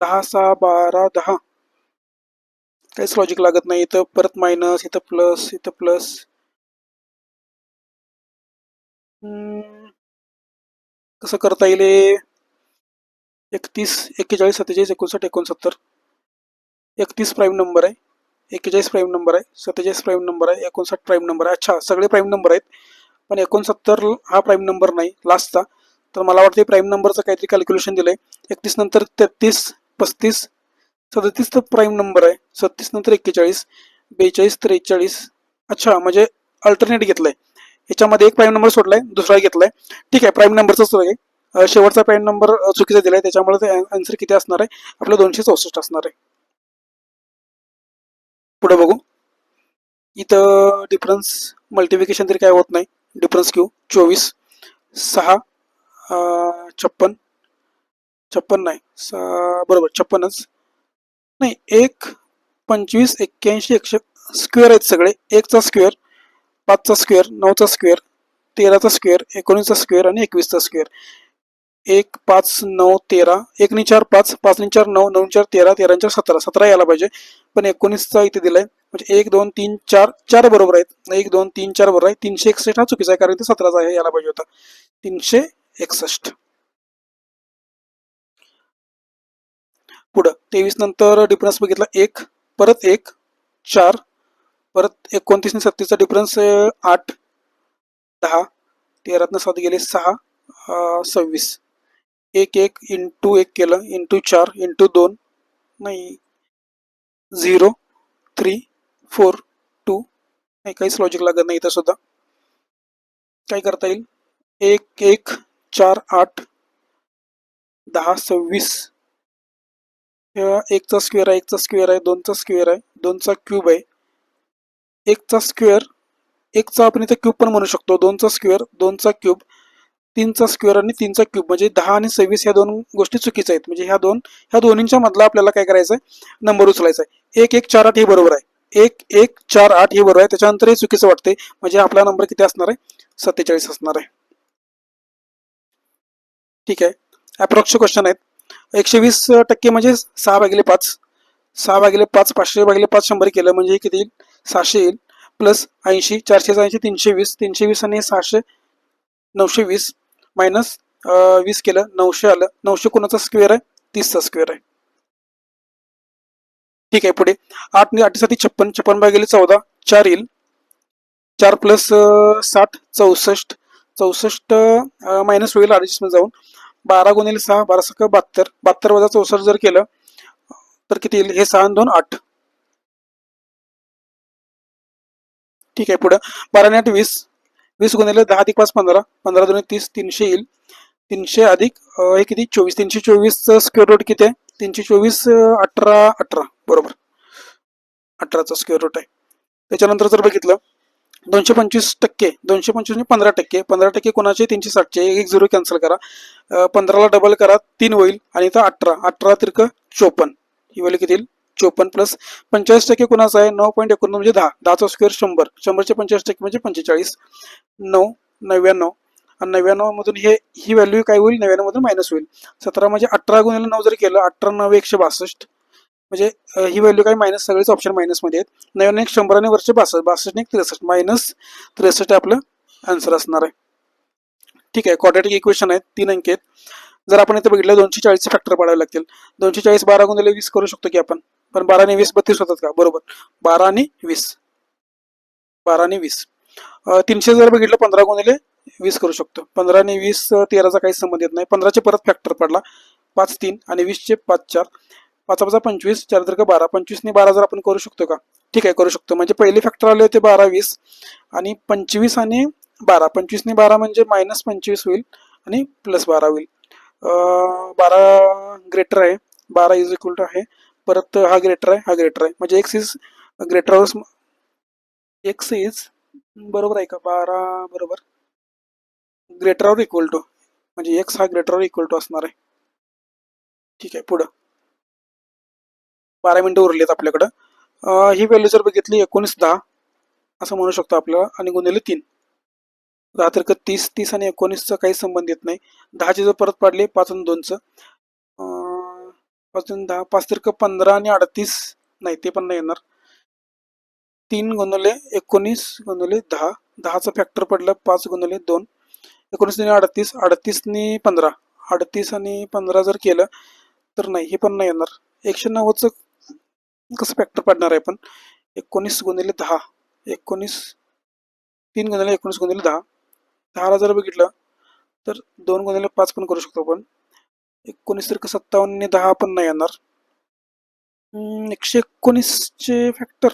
10 6 12 10, काहीच लॉजिक लागत नाही. इथं परत मायनस, इथं प्लस, इथं प्लस. कसं करता येईल? 31 41 47 59 69, 31 प्राईम नंबर आहे, 41 प्राईम नंबर आहे, 47 प्राईम नंबर आहे, 59 प्राईम नंबर आहे. अच्छा, सगळे प्राईम नंबर आहेत, पण 69 हा प्राईम नंबर नाही लास्टचा. तर मला वाटतं प्राईम नंबरचं काहीतरी कॅल्क्युलेशन दिलंय. 31 नंतर 33 35 37 तर प्राईम नंबर आहे, 36 नंतर 41 42 43. अच्छा, म्हणजे अल्टरनेट घेतलंय, याच्यामध्ये एक प्राईम नंबर सोडलाय, दुसरा घेतलाय. ठीक आहे, प्राईम नंबरचाच आहे. शेवटचा प्राईम नंबर चुकीचा दिलाय, त्याच्यामुळे ते आन्सर किती असणार आहे आपलं? 264 असणार आहे. पुढे बघू. इथं डिफरन्स मल्टिप्लिकेशन तरी काय होत नाही. डिफरन्स क्यू 24 6 56 56 नाही, बरोबर 56च नाही, 1 25 81 100 स्क्वेअर आहेत सगळे. 1चा स्क्वेअर, 5चा स्क्वेअर, 9चा स्क्वेअर, 13चा स्क्वेअर, 19चा स्क्वेअर आणि 21चा स्क्वेअर. 1 5 9 13, 1 नि 4 5, 5 नि 4 9, 9 4 13, 13 4 17, 17 यायला पाहिजे, पण 19चा इथे दिलाय. म्हणजे 1 2 3 4 4 बरोबर आहेत, 1 2 3 4 बरोबर आहे. 361 हा चुकीचा आहे, कारण इथे 17चा आहे, यायला पाहिजे होता 361. पुढं 23 नंतर डिफरन्स बघितला 1, परत 1 4, परत 29 आणि 37चा डिफरन्स 8 10, 13 7 गेले 6 26, 1 1 इंटू 1 केलं, इंटू 4 इंटू 2 नाही, 0 3 4 2, नाही, काहीच लॉजिक लागत नाही इथं सुद्धा. काय करता येईल? 1 1 4 8 10 26, 1चा स्क्वेअर आहे, 1चा स्क्वेअर आहे, 2चा स्क्वेअर आहे, 2चा क्यूब आहे, 1चा स्क्वेअर, 1चा आपण इथं क्यूब पण म्हणू शकतो, 2चा स्क्वेअर, 2चा क्यूब, 3चा स्क्वेअर आणि 3चा क्यूब. म्हणजे 10 आणि 26 ह्या दोन गोष्टी चुकीच्या आहेत. म्हणजे ह्या दोन्हींच्या मधला आपल्याला काय करायचं आहे? नंबर उचलायचा आहे. 1 1 4 8 हे बरोबर आहे, 1 1 4 8 हे बरोबर आहे, त्याच्यानंतर हे चुकीचं वाटते. म्हणजे आपला नंबर किती असणार आहे? 47 असणार आहे. ठीक आहे, अप्रॉक्स क्वेश्चन आहेत. 120% म्हणजे 6/5, 6/5 500/5 100 केलं म्हणजे किती येईल? 600 येईल. प्लस 80, 480 320, 320 आणि 600 920, मायनस 20 केलं 900 आलं. 900 कोणाचा स्क्वेअर आहे? 30चा स्क्वेअर आहे. ठीक आहे, पुढे 8 आणि 8 साठी 56, 56/14 4 येईल. 4 प्लस 60 64, 64 मायनस होईल मध्ये जाऊन. 12 गुणिले 6 12 6 72, 72 वजा 64 जर केलं तर किती येईल? हे 6 आणि 2 8. ठीक आहे, पुढं 12 आणि 8 20, 20 गुणिले 10 अधिक 5 15, 15 2 30, 300 येईल. 300 अधिक हे किती? 24, 324 स्क्वेअर रूट किती आहे? 324 18 18, बरोबर 18चा स्क्वेअर रूट आहे. त्याच्यानंतर जर बघितलं 225%, 225 15%, 15% कोणाचे? 360चे, एक झिरो कॅन्सल करा, 15ला डबल करा 3 होईल, आणि इथं 18, 18 तिरक 54, ही व्हॅल्यू किती येईल? 54 प्लस 45% कोणाचा आहे? 9.91 म्हणजे 10, 10चा स्क्वेअर 100, 100चे 45% म्हणजे 45, 9 99, आणि 99 मधून ही व्हॅल्यू काय होईल? 99 मधून मायनस होईल. 17 म्हणजे 18 गुणिले 9 जर केलं, 18 9 162, म्हणजे ही व्हॅल्यू काय? मायनस, सगळेच ऑप्शन मायनस मध्ये आहेत. 99 100 आणि वरचे 62, 62 63, मायनस 63 आपलं आन्सर असणार आहे. ठीक आहे, क्वाड्रॅटिक इक्वेशन आहेत, 3 अंक आहेत. जर आपण इथे बघितलं 240 फॅक्टर पाडावे लागतील. 240 12 गुणिले 20 करू शकतो की आपण, पण 12 आणि 20 32 होतात का? बरोबर, 12 आणि 20, 12 आणि 20. 300 जर बघितलं 15 गुणिले 20 करू शकतो. 15 आणि 20 13चा काही संबंध येत नाही. 15चे परत फॅक्टर पडला 5 3 आणि 20चे 5 4 5 5 25 4 3 12 25 ने 12 जर आपण करू शकतो का? ठीक आहे करू शकतो. म्हणजे पहिले फॅक्टर आले होते 12 20 आणि 25 आणि 12 25 ने 12 म्हणजे -25 होईल आणि +12 होईल. 12 ग्रेटर आहे, 12 इज इक्वल टू आहे, परत हा ग्रेटर आहे, हा ग्रेटर आहे, म्हणजे x is greater, x is बरोबर आहे का? 12 बरोबर ग्रेटर ऑर इक्वल टू, म्हणजे एक्स हा ग्रेटर ऑर इक्वल टू असणार आहे. ठीक आहे पुढं 12 मिनिटं उरलीत आपल्याकडं. ही व्हॅल्यू जर बघितली 19 10 असं म्हणू शकतो आपल्याला आणि गुणिले 3 10 तिरक 30 30 आणि 19चा काही संबंध येत नाही. 10चे जर परत पाडले 5 आणि 2चं 5 आणि 10 5 तिरक 15 आणि 38 नाही ते पण नाही येणार. 3 गुणिले 19 गुणिले 10 10चं फॅक्टर पडलं 5 गुणिले 2 19 ने 38 38 ने 15 38 आणि 15 जर केलं तर नाही हे पण नाही येणार. 190चं कसं फॅक्टर पडणार आहे पण 19 गुणिले 10 19 3 गुणिले 19 गुणिले 10 10ला जर बघितलं तर 2 गुणिले 5 पण करू शकतो आपण. 19 तर 57 ने 10 पण नाही येणार. 119चे फॅक्टर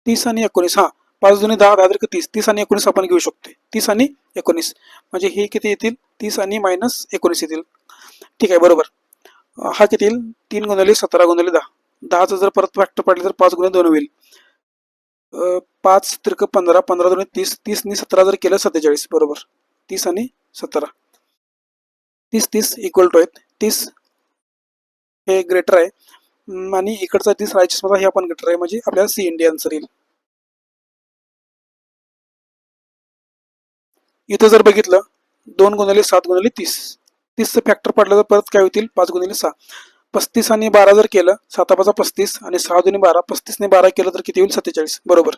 30 आणि 19 हा 5 दुने 10 10 तर 30 30 आणि 19 आपण घेऊ शकतो. 30 आणि 19 म्हणजे हे किती येतील? 30 आणि -19 येतील. ठीक आहे बरोबर. हा किती येईल? 3 गुणिले 17 गुणिले 10 10चं जर परत फॅक्टर पडले तर 5 गुणिले 2 होईल. 5 तिरक 15 15 दुने 30 30 ने 17 जर केलं 47 बरोबर. 30 आणि 17 30 30 इक्वल टू आहेत. 30 हे ग्रेटर आहे आणि इकडचा 30 रायचेस मध्ये हे आपण ग्रेटर आहे, म्हणजे आपल्याला सी इंडिया आन्सर येईल. इथं जर बघितलं 2 गुणिले 7 गुणिले 30 30चं फॅक्टर पडलं तर परत काय होतील? 5 गुणिले 6 35 आणि 12 जर केलं 7 5 35 आणि 6 दुने 12 35 ने 12 केलं तर किती होईल? 47 बरोबर.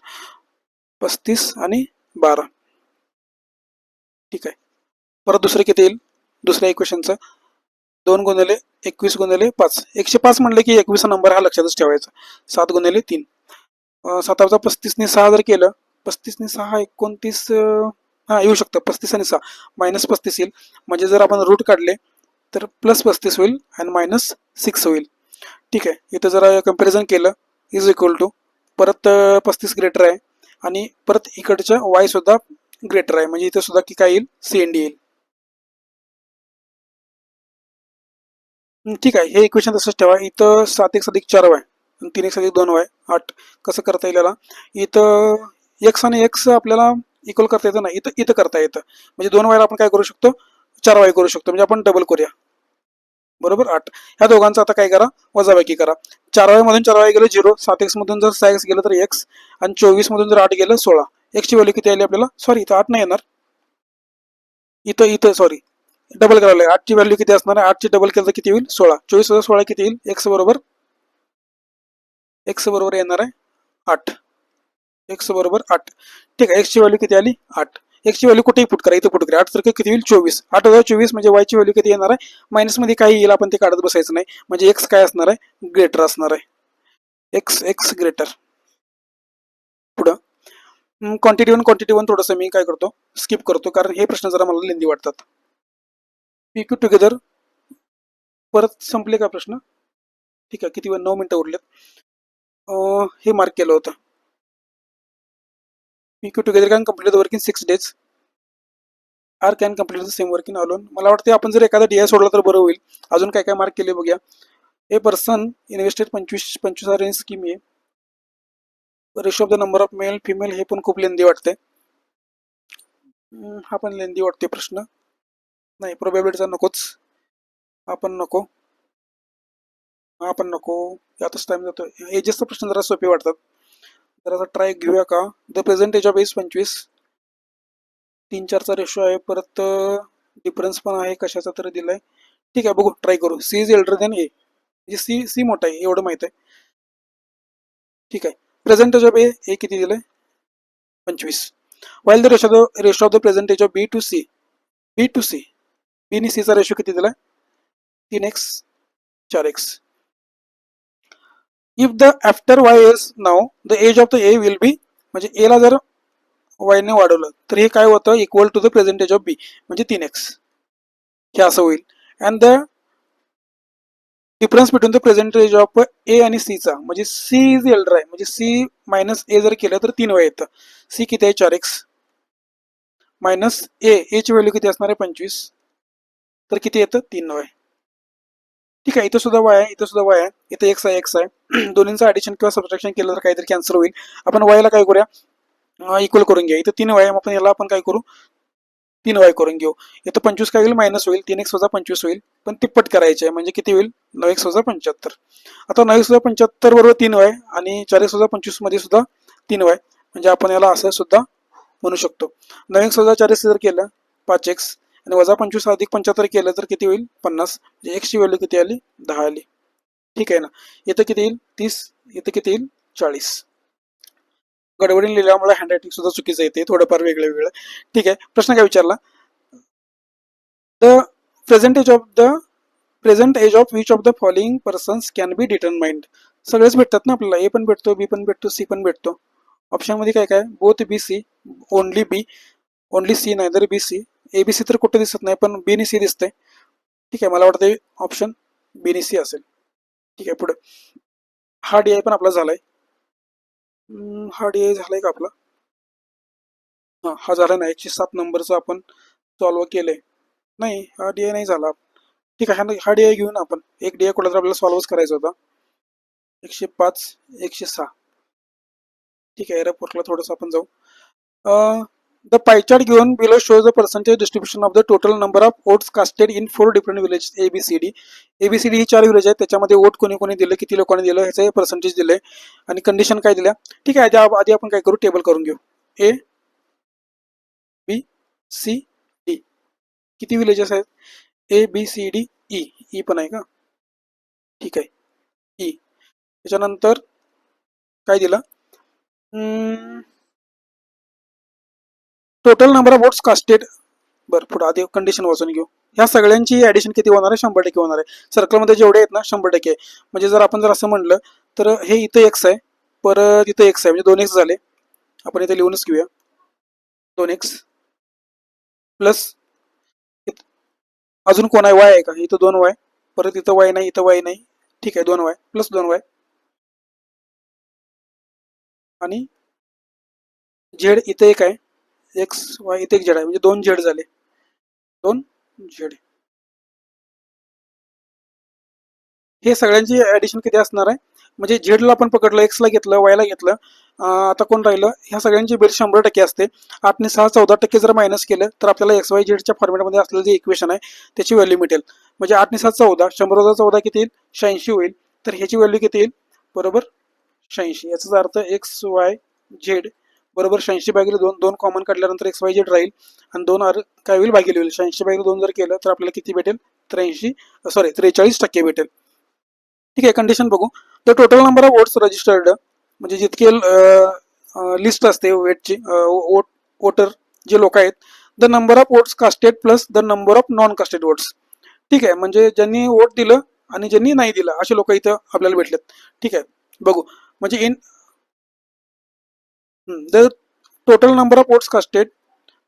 35 आणि 12 ठीक आहे. परत दुसरं किती येईल? दुसऱ्या इक्वेशनचं 2 गुणिले 21 गुणिले 5 105 म्हणलं की 21 नंबर हा लक्षातच ठेवायचा. 7 गुणिले 3 7 35 ने 6 जर केलं 35 ने 6 29 हा येऊ शकतं. 35 आणि 6 -35 येईल, म्हणजे जर आपण रूट काढले तर +35 होईल आणि -6 होईल. ठीक आहे. इथं जरा कम्पॅरिझन केलं इज इक्वल टू परत 35 ग्रेटर आहे आणि परत इकडच्या वाय सुद्धा ग्रेटर आहे, म्हणजे इथं सुद्धा की काय येईल? CND येईल. ठीक आहे. हे इक्वेशन तसंच ठेवा. इथं 7x अधिक 4y आणि 3x अधिक 2y 8 कसं करता येईल याला? इथं x आणि x आपल्याला इक्वल करता येतं नाही, इथं इथं करता येतं. म्हणजे 2y ला आपण काय करू शकतो? 4y करू शकतो, म्हणजे आपण डबल करूया बरोबर 8. ह्या दोघांचं आता काय करा? वजाबाकी करा. 4y मधून 4y गेलं 0, 7x मधून जर 6x गेलं तर x आणि 24 मधून जर 8 गेलं 16. x ची व्हॅल्यू किती आली आपल्याला? सॉरी इथं 8 नाही येणार, इथं इथं सॉरी डबल करायला लागेल. 8 ची व्हॅल्यू किती असणार आहे? 8 ची डबल केलं तर किती होईल? 16. 24 16 किती येईल? x बरोबर येणार आहे 8. x बरोबर 8. ठीक आहे. x ची व्हॅल्यू किती आली? 8. x ची व्हॅल्यू कुठेही पुट करा, इथं पुट करा. 8 तर किती होईल? 24. 8 24 म्हणजे y ची व्हॅल्यू किती येणार आहे? मायनस मध्ये काही येईल, आपण ते काढत बसायचं नाही. म्हणजे x काय असणार आहे? ग्रेटर असणार आहे. x greater. पुढं क्वांटिटी वन थोडंसं मी काय करतो? स्किप करतो, कारण हे प्रश्न जरा मला लेंदी वाटतात. PQ टुगेदर परत संपले का प्रश्न? ठीक आहे. किती 9 मिनिटं उरलेत. हे मार्क केलं होतं. PQ together can complete the work in 6 days. R can complete the same work in alone. मला वाटते आपण जर एखादा DI सोडला तर बरं होईल. अजून काय काय मार्क केले बघूया. A person invested 25,000 in scheme आहे. Ratio of the number of male female हे पण खूप लेंदी वाटते. हा पण लेंदी वाटते प्रश्न. नाही, प्रोबॅबिलिटीचा नकोच. आपण नको, हा पण नको. यातच टाइम जातो. एजेसचा प्रश्न जरा सोपे वाटतात. जरा ट्राय घेऊया का? The present age of age 25. 3-4चा रेशो आहे, परत डिफरन्स पण आहे कशाचा तरी दिलाय. ठीक आहे, बघू ट्राय करू. सी इज एल्डर देन ए, म्हणजे सी सी मोठा आहे एवढं माहित आहे. ठीक आहे. प्रेझेंट एज ऑफ ए किती दिलंय? 25. While the ratio of the present age of B to C B आणि सीचा रेशो किती दिलाय? 3x 4x. If the after Y is now the age of the A will be, म्हणजे ए ला जर वायने वाढवलं तर हे काय होतं, equal to the percentage of B म्हणजे 3x, हे असं होईल. And the difference between the percentage of A आणि सी चा, म्हणजे सी इज एल्डर आहे, म्हणजे सी मायनस ए जर केलं तर 3y येतं. सी किती आहे 4x मायनस ए ची व्हॅल्यू किती असणार आहे 25, तर किती येतं 3y. ठीक आहे, इथं सुद्धा y आहे, इथं सुद्धा y आहे, इथं x आहे दोन्हींचं ऍडिशन किंवा सबट्रॅक्शन केलं तर काहीतरी कॅन्सल होईल. आपण y ला काय करूया, इक्वल करून घ्या. इथं 3y आहे, आपण याला आपण काय करू 3y करून घेऊ. इथं 25 काय होईल मायनस होईल, 3x वजा 25 होईल, पण तिप्पट करायचे आहे म्हणजे किती होईल 9x वजा 75. आता 9x वजा 75 बरोबर 3y आणि 4x वजा 25 मध्ये सुद्धा 3y, म्हणजे आपण याला असं सुद्धा म्हणू शकतो. 9x वजा 4x जर केलं 5x आणि वजा 25 अधिक 75 केलं तर किती होईल 50, म्हणजे x ची व्हॅल्यू किती आली 10 आली. ठीक आहे ना. इथं किती येईल 30, इथं किती येईल 40. गडबडीने लिहिल्यामुळे हँडरायटिंग सुद्धा चुकीचं येते, थोडंफार वेगळं वेगळं. ठीक आहे, प्रश्न काय विचारला, the percentage of the present age of which of the following persons can be determined. सगळेच भेटतात ना आपल्याला, ए पण भेटतो, बी पण भेटतो, सी पण भेटतो. ऑप्शन मध्ये काय काय, बोथ बी सी, ओनली बी, ओनली सी नाहीतर बी सी. ए बी सी तर कुठे दिसत नाही, पण बी आणि सी दिसते. ठीक आहे, मला वाटतं ऑप्शन बी आणि सी असेल. ठीक आहे, पुढे हा डी आय पण आपला झालाय. हा डी आय झालाय का आपला, हा झाला नाही. 107 नंबरचं आपण सॉल्व्ह केलंय, नाही हा डी आय नाही झाला. ठीक आहे, हा डी आय घेऊन आपण एक डी आय कुठला तर आपल्याला सॉल्व्ह करायचा होता. 105 106. ठीक आहे, एररपोर्टला थोडंसं आपण जाऊ. The pie chart given below shows the percentage distribution of the total number of votes casted in 4 different village ABCD. ABCD ही 4 विलेज आहेत, त्याच्यामध्ये वोट कोणी कोणी दिलं, किती लोकांनी दिलं, ह्याचे पर्सेंटेज दिले आणि कंडिशन काय दिल्या. ठीक आहे, आधी आपण काय करू, टेबल करून घेऊ. ए बी सी डी किती विलेजेस आहेत, A B C D E, E पण आहे का, ठीक आहे ई. त्याच्यानंतर काय दिलं, total number of votes casted. बरं, पुढे आधी कंडिशन वाचून घेऊ. ह्या सगळ्यांची ऍडिशन किती होणार आहे 100% होणार आहे. सर्कलमध्ये जेवढे आहेत ना 100%. म्हणजे जर आपण जर असं म्हणलं तर हे इथं एक्स आहे, परत इथं एक्स आहे, म्हणजे 2x झाले. आपण इथे लिहूनच घेऊया 2x प्लस अजून कोण आहे, वाय आहे का, इथं 2y, परत इथं वाय नाही, इथं वाय नाही. ठीक आहे, 2y प्लस 2y आणि झेड इथं एक आहे, एक्स वाय इथे एक झेड आहे, म्हणजे 2 झेड झाले, 2 झेड. हे सगळ्यांची ऍडिशन किती असणार आहे, म्हणजे झेडला आपण पकडलं, एक्सला घेतलं, वायला घेतलं, आता कोण राहिलं, ह्या सगळ्यांची बेरीज 100% असते. 8 ने 6 14% जर मायनस केलं तर आपल्याला एक्स वाय झेडच्या फॉर्मॅटमध्ये असलेलं जे इक्वेशन आहे त्याची व्हॅल्यू मिळेल. म्हणजे 8 ने 7 14, 100 14 किती येईल 86 होईल. तर ह्याची व्हॅल्यू किती येईल बरोबर 86. याचाच अर्थ एक्स वाय झेड बरोबर 86 भागिले 2, 2 कॉमन काढल्यानंतर एक्स वाय झेड राहील आणि 2 काय होईल भागिले होईल. 86 भागिले 2 जर केलं तर आपल्याला किती भेटेल 43% भेटेल. ठीक आहे, कंडिशन बघू. The total number of votes registered, म्हणजे जितके लिस्ट असते वेटची, वोटर जे लोक आहेत, the number of votes casted plus the number of non casted votes. ठीक आहे, म्हणजे ज्यांनी वोट दिलं आणि ज्यांनी नाही दिलं असे लोक इथं आपल्याला भेटलेत. ठीक आहे, बघू. म्हणजे in the total number of votes casted,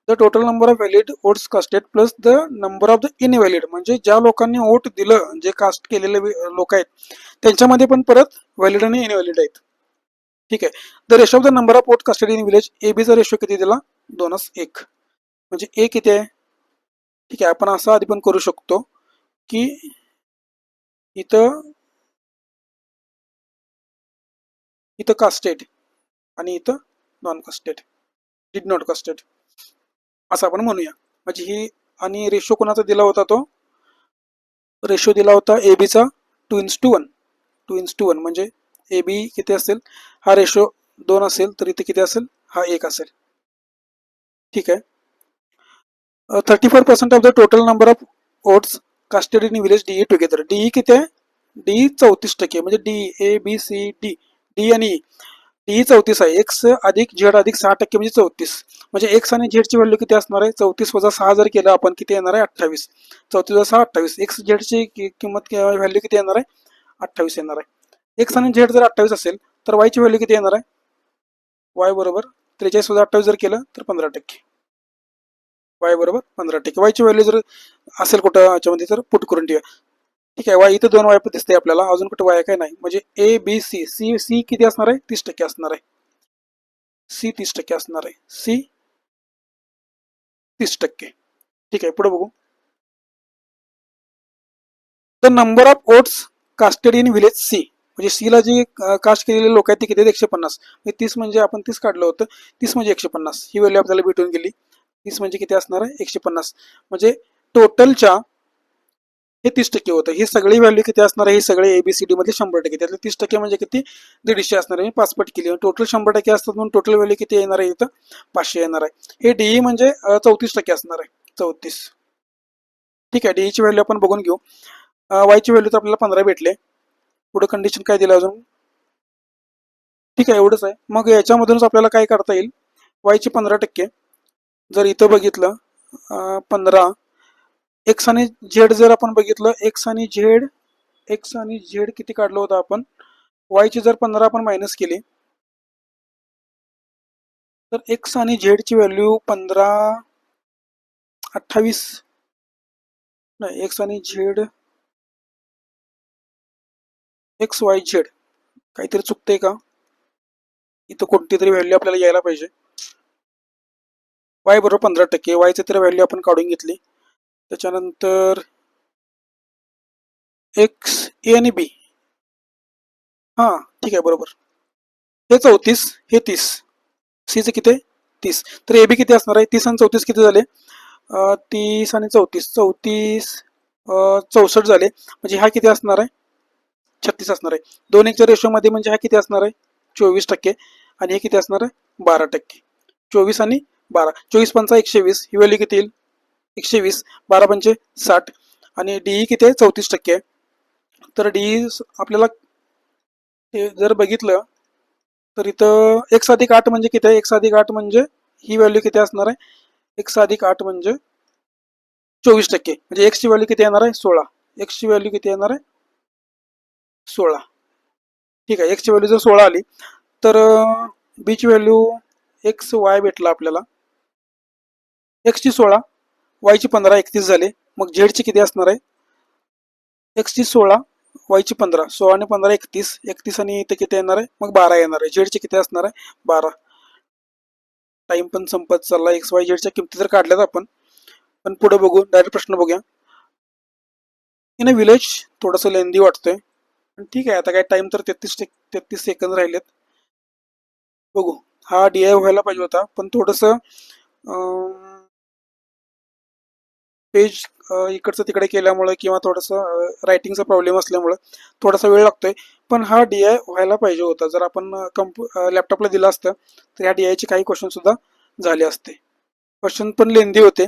the total number of valid votes casted plus the number of the invalid, म्हणजे ज्या लोकांनी वोट दिलं, जे कास्ट केलेले लोक आहेत त्यांच्यामध्ये पण परत व्हॅलिड आणि इनव्हॅलिड आहेत. ठीक आहे, the ratio of the number of vote casted in village, एबीचा रेशो किती दिला 2:1, म्हणजे ए किती आहे. ठीक आहे, आपण असं आधी पण करू शकतो की इथं इथं कास्टेड आणि इथं non casted, did not casted असं आपण म्हणूया. म्हणजे ही, आणि रेशो कोणाचा दिला होता, तो रेशो दिला होता एबीचा 2:1, 2:1, म्हणजे ए बी किती असेल, हा रेशो 2 असेल तर इथे किती असेल, हा 1 असेल. ठीक आहे, 34% of the total number of votes casted in village D E together. D E किती आहे, डीई 34%, म्हणजे D A B C D, D आणि डीई 34 आहे. एक्स अधिक झेड अधिक 6% म्हणजे 34. म्हणजे एक्स आणि झेडची व्हॅल्यू किती असणार आहे, 34 वजा 6 जर केलं आपण किती येणार आहे 28. 34 वजा 6 28. एक्स झेडची किंमत व्हॅल्यू किती येणार आहे 28 येणार आहे. एक्स आणि झेड जर 28 असेल तर वायची व्हॅल्यू किती येणार आहे, वाय बरोबर 43 वजा 28 जर केलं तर 15%. वाय बरोबर 15%. वायची व्हॅल्यू जर असेल कुठं याच्यामध्ये तर पुट करून ठेवा. ठीक आहे, वाय इथं 2 वाय दिसते आपल्याला, अजून कुठं वाय काय नाही. म्हणजे A B C, C C किती असणार आहे? 30% असणार आहे. सी 30% असणार आहे. सी 30%. ठीक आहे, पुढे बघू. The number of votes casted in village C, म्हणजे सी ला जी कास्ट केलेले लोक आहेत ते किती? 150. 30 म्हणजे आपण 30 काढलं होतं, 30 म्हणजे 150, ही व्हॅल्यू आपल्याला भेटून गेली. 30 म्हणजे किती असणार आहे? 150. म्हणजे टोटलच्या हे 30% होतं. ही सगळी व्हॅल्यू किती असणार आहे? ही सगळे एबीसीडी मध्ये 100%. त्यातले 30% म्हणजे किती? 150 असणार आहे. 5 पट केली. टोटल 100% असतात म्हणून टोटल व्हॅल्यू किती येणार आहे? इथं 500 येणार आहे. हे डीई म्हणजे 34% असणार आहे. 34. ठीक आहे, डीईची व्हॅल्यू आपण बघून घेऊ. वायची व्हॅल्यू तर आपल्याला 15 भेटले. पुढे कंडिशन काय दिलं अजून? ठीक आहे, एवढंच आहे. मग याच्यामधूनच आपल्याला काय करता येईल? वायची 15%. जर इथं बघितलं 15, एक्स आणि झेड जर आपण बघितलं, एक्स आणि झेड किती काढलं होतं आपण? वायची जर 15 आपण मायनस केली तर एक्स आणि झेड ची व्हॅल्यू 15, 28 नाही, एक्स आणि झेड, एक्स वाय झेड काहीतरी चुकतंय का? इथं कोणती तरी व्हॅल्यू आपल्याला यायला पाहिजे. वाय बरोबर 15%, वायची तर व्हॅल्यू आपण काढून घेतली. त्याच्यानंतर एक्स, ए आणि बी, हा ठीक आहे बरोबर. हे 34, हे 30, सीचं किती? 30. तर ए बी किती असणार आहे? 30 आणि 34 किती झाले? 30 आणि 34, 64 झाले. म्हणजे हा किती असणार आहे? 36 असणार आहे. 2:1 रेशो मध्ये म्हणजे हा किती असणार आहे? 24%. आणि हे किती असणार आहे? 12%. 24 आणि 12, 24 पंचा 120, ही व्हॅल्यू किती येईल? 120. 12 पंचे 60. आणि डीई किती आहे? 34% आहे. तर डीई आपल्याला जर बघितलं तर इथं 1+8 म्हणजे किती आहे? 1+8 म्हणजे ही व्हॅल्यू किती असणार आहे? 1+8 म्हणजे 24%. म्हणजे एक्स ची व्हॅल्यू किती येणार आहे? 16. एक्स ची व्हॅल्यू किती येणार आहे? 16. ठीक आहे, एक्स ची व्हॅल्यू जर 16 आली तर बी ची व्हॅल्यू एक्स वाय भेटला आपल्याला. एक्स ची 16, वाय ची 15, 31 झाले. मग झेड ची किती असणार आहे? एक्स ची 16, वाय ची 15, 16 आणि 15 31, 31 आणि इथे किती येणार आहे? मग 12 येणार आहे. झेड ची किती असणार आहे? 12. टाइम पण संपत चालला. एक्स वाय झेडच्या किमती तर काढल्यात आपण, पण पुढे बघू. डायरेक्ट प्रश्न बघूया. इन अ विलेज थोडंसं लेंदी वाटतंय, पण ठीक आहे. आता काय टाइम तर 33 सेकंद राहिलेत. बघू. हा डीआय व्हायला पाहिजे होता, पण थोडस पेज इकडचं तिकडे केल्यामुळे किंवा थोडंसं रायटिंगचा प्रॉब्लेम असल्यामुळे थोडासा वेळ लागतोय. पण हा डीआय व्हायला पाहिजे होता. जर आपण लॅपटॉपला दिला असतं तर या डीआयचे काही क्वेश्चन सुद्धा झाले असते. क्वेश्चन पण लेंदी होते,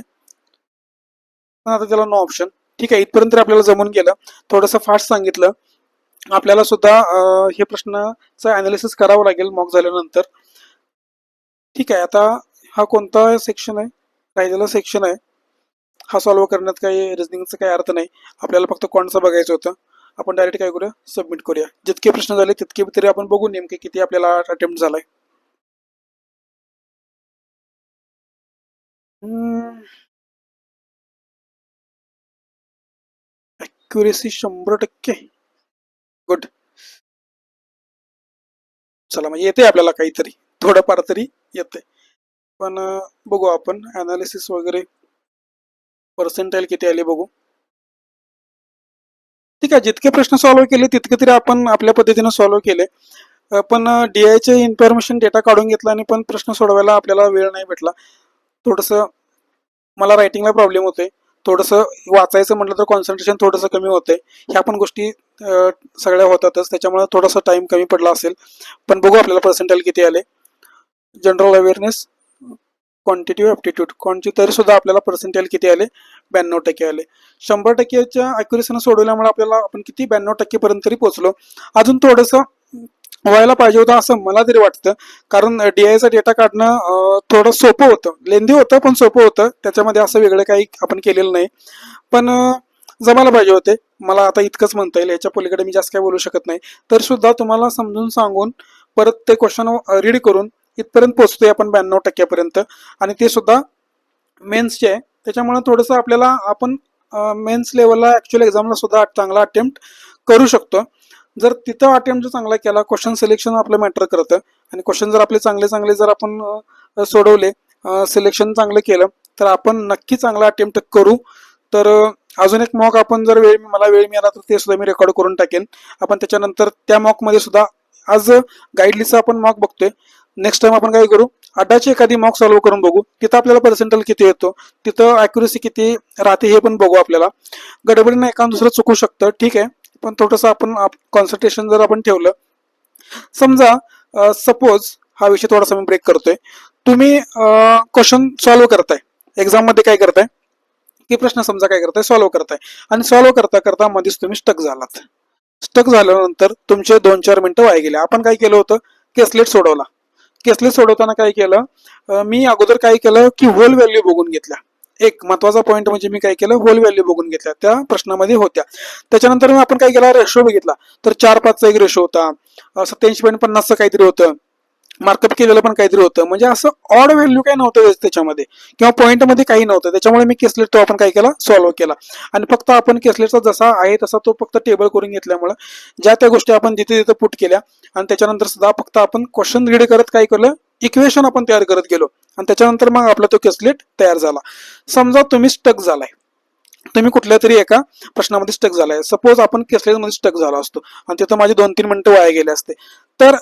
पण आता त्याला नो ऑप्शन. ठीक आहे, इथपर्यंत आपल्याला जमून गेलं. थोडंसं फास्ट सांगितलं. आपल्याला सुद्धा हे प्रश्नाचं अनालिसिस करावं लागेल मॉक झाल्यानंतर. ठीक आहे, आता हा कोणता सेक्शन आहे? राहिलेला सेक्शन आहे. हा सॉल्व्ह करण्यात काही रिझनिंगचा काही अर्थ नाही. आपल्याला फक्त क्वांटचं बघायचं होतं. आपण डायरेक्ट काय करूया? सबमिट करूया. जितके प्रश्न झाले तितके तरी आपण बघू नेमके किती आपल्याला अटेम्प्ट झालाय. अॅक्युरेसी 100%. गुड. चला, म्हणजे येते आपल्याला काहीतरी, थोडंफार तरी येते. पण बघू आपण अनालिसिस वगैरे पर्सेंटाईल किती आले बघू. ठीक आहे, जितके प्रश्न सॉल्व्ह केले तितके तरी आपण आपल्या पद्धतीने सॉल्व्ह केले. पण डीआयचे इन्फॉर्मेशन डेटा काढून घेतला आणि पण प्रश्न सोडवायला आपल्याला वेळ नाही भेटला. थोडंसं मला रायटिंगला प्रॉब्लेम होते. थोडंसं वाचायचं म्हटलं तर कॉन्सन्ट्रेशन थोडंसं कमी होते. ह्या पण गोष्टी सगळ्या होतातच, त्याच्यामुळे थोडासा टाइम कमी पडला असेल. पण बघू आपल्याला पर्सेंटाईल किती आले. जनरल अवेअरनेस, क्वांटिटिव्ह ॲप्टिट्यूड, क्वांटिटी तरी सुद्धा आपल्याला पर्सेंटाईल किती आले? 92% आले. 100%च्या अॅक्युरेसीनं सोडवल्यामुळे आपल्याला आपण किती 92% पर्यंत तरी पोहोचलो. अजून थोडंसं व्हायला पाहिजे होतं असं मला तरी वाटतं. कारण डीआयचा डेटा काढणं थोडं सोपं होतं. लेंदी होतं पण सोपं होतं. त्याच्यामध्ये असं वेगळं काही आपण केलेलं नाही. पण जमायला पाहिजे होते. मला आता इतकंच म्हणता येईल. याच्या पलीकडे मी जास्त काही बोलू शकत नाही. तर सुद्धा तुम्हाला समजून सांगून परत ते क्वेश्चन रीड करून इथपर्यंत पोहोचतोय आपण 92% आणि ते सुद्धा मेन्सचे आहे. त्याच्यामुळे थोडंसं आपल्याला आपण मेन्स लेवलला ऍक्च्युअल एक्झामला सुद्धा चांगला अटेम्प्ट करू शकतो. जर तिथं अटेम्प्ट चांगला केला, क्वेश्चन सिलेक्शन आपलं मॅटर करतं आणि क्वेश्चन जर आपले चांगले चांगले जर आपण सोडवले, सिलेक्शन चांगलं केलं तर आपण नक्की चांगला अटेम्प्ट करू. तर अजून एक मॉक आपण जर मला वेळ मिळाला तर ते सुद्धा मी रेकॉर्ड करून टाकेन. आपण त्याच्यानंतर त्या मॉक मध्ये सुद्धा आज गाईडलीचा आपण मॉक बघतोय. नेक्स्ट टाइम आपण काय करू, अड्डाची एखादी मॉक सॉल्व्ह करून बघू. तिथं आपल्याला पर्सेंटेज किती येतो, तिथं अॅक्युरेसी किती राहते हे पण बघू. आपल्याला गडबडीनं एका दुसरं चुकू शकतं, ठीक आहे, पण थोडंसं आपण कॉन्सन्ट्रेशन जर आपण ठेवलं. समजा सपोज हा विषय थोडासा मी ब्रेक करतोय. तुम्ही क्वेश्चन सॉल्व्ह करताय एक्झाम मध्ये, काय करताय की प्रश्न समजा काय करताय सॉल्व्ह करताय आणि सॉल्व्ह करता करता मध्येच तुम्ही स्टक झालात. स्टक झाल्यानंतर तुमचे 2-4 मिनिटं वाया गेले. आपण काय केलं होतं, केसलेट सोडवला. केसलेट सोडवताना काय केलं, मी अगोदर काय केलं की होल व्हॅल्यू बघून घेतल्या. एक महत्वाचा पॉईंट म्हणजे मी काय केलं, होल व्हॅल्यू बघून घेतल्या, त्या प्रश्नामध्ये होत्या. त्याच्यानंतर आपण काय केला, रेशो बघितला. तर 4-5चा एक रेशो होता, 87.50चं काहीतरी होतं, मार्कअप केलेलं पण काहीतरी होतं. म्हणजे असं ऑड व्हॅल्यू काही नव्हतं त्याच्यामध्ये किंवा पॉईंट मध्ये काही नव्हतं. त्याच्यामुळे मी केसलेट तो आपण काय केला, सॉल्व्ह केला. आणि फक्त आपण केसलेटचा जसा आहे तसा तो फक्त टेबल करून घेतल्यामुळे ज्या त्या गोष्टी आपण जिथे तिथे पुट केल्या आणि त्याच्यानंतर सुद्धा फक्त आपण क्वेश्चन रीड करत काय केलं, इक्वेशन आपण तयार करत गेलो आणि त्याच्यानंतर मग आपला तो केसलेट तयार झाला. समजा तुम्ही स्टक झालाय, तुम्ही कुठल्या तरी एका प्रश्नामध्ये स्टक झालाय. सपोज आपण केसलेट मध्ये स्टक झाला असतो आणि तिथं माझे 2-3 मिनिटं वाया गेले असते. तर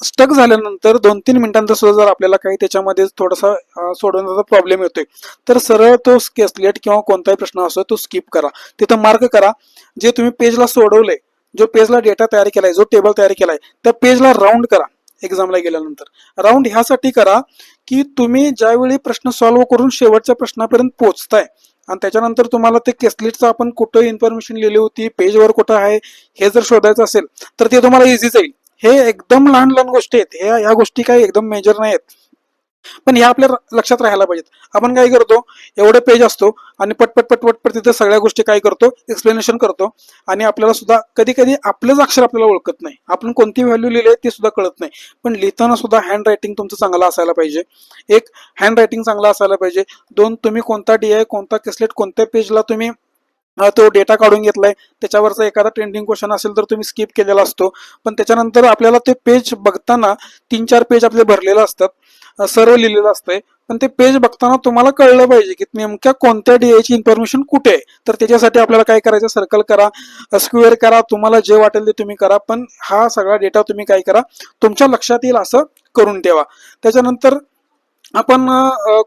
स्टक झाल्यानंतर 2-3 मिनिटांचा सुद्धा जर आपल्याला काही त्याच्यामध्ये थोडासा सोडवण्याचा प्रॉब्लेम येतोय तर सरळ तो केसलेट किंवा कोणताही प्रश्न असो तो स्किप करा. तिथं मार्क करा. जे तुम्ही पेजला सोडवलंय, जो पेजला डेटा तयार केलाय, जो टेबल तयार केलाय, त्या पेजला राऊंड करा. एक्झामला गेल्यानंतर राऊंड ह्यासाठी करा की तुम्ही ज्यावेळी प्रश्न सॉल्व्ह करून शेवटच्या प्रश्नापर्यंत पोहोचताय आणि त्याच्यानंतर तुम्हाला ते केसलेटचं आपण कुठं इन्फॉर्मेशन लिहिली होती, पेजवर कुठं आहे हे जर शोधायचं असेल तर ते तुम्हाला इझी जाईल. हे एकदम लहान लहान गोष्टी आहेत, ह्या गोष्टी काही एकदम मेजर नाही आहेत, पण ह्या आपल्या लक्षात राहायला पाहिजेत. आपण काय करतो, एवढे पेज असतो आणि पटपट पटपट पट तिथे सगळ्या गोष्टी काय करतो, एक्सप्लेनेशन करतो आणि आपल्याला सुद्धा कधी कधी आपलंच अक्षर आपल्याला ओळखत नाही, आपण कोणती व्हॅल्यू लिहिले ते सुद्धा कळत नाही. पण लिहिताना सुद्धा हँड रायटिंग तुमचं चांगलं असायला पाहिजे. एक, हँड रायटिंग चांगला असायला पाहिजे. 2, तुम्ही कोणता DI, कोणता केसलेट, कोणत्या पेजला तुम्ही तो डेटा काढून घेतलाय, त्याच्यावरचा एखादा ट्रेंडिंग क्वेश्चन असेल तर तुम्ही स्किप केलेला असतो. पण त्याच्यानंतर आपल्याला ते पेज बघताना 3-4 पेज आपले भरलेलं असतात, सर्व लिहिलेलं असतंय, पण ते पेज बघताना तुम्हाला कळलं पाहिजे की नेमक्या कोणत्या DI ची इन्फॉर्मेशन कुठे आहे. तर त्याच्यासाठी आपल्याला काय करायचं, सर्कल करा, स्क्वेअर करा, तुम्हाला जे वाटेल ते तुम्ही करा, पण हा सगळा डेटा तुम्ही काय करा, तुमच्या लक्षात येईल असं करून ठेवा. त्याच्यानंतर आपण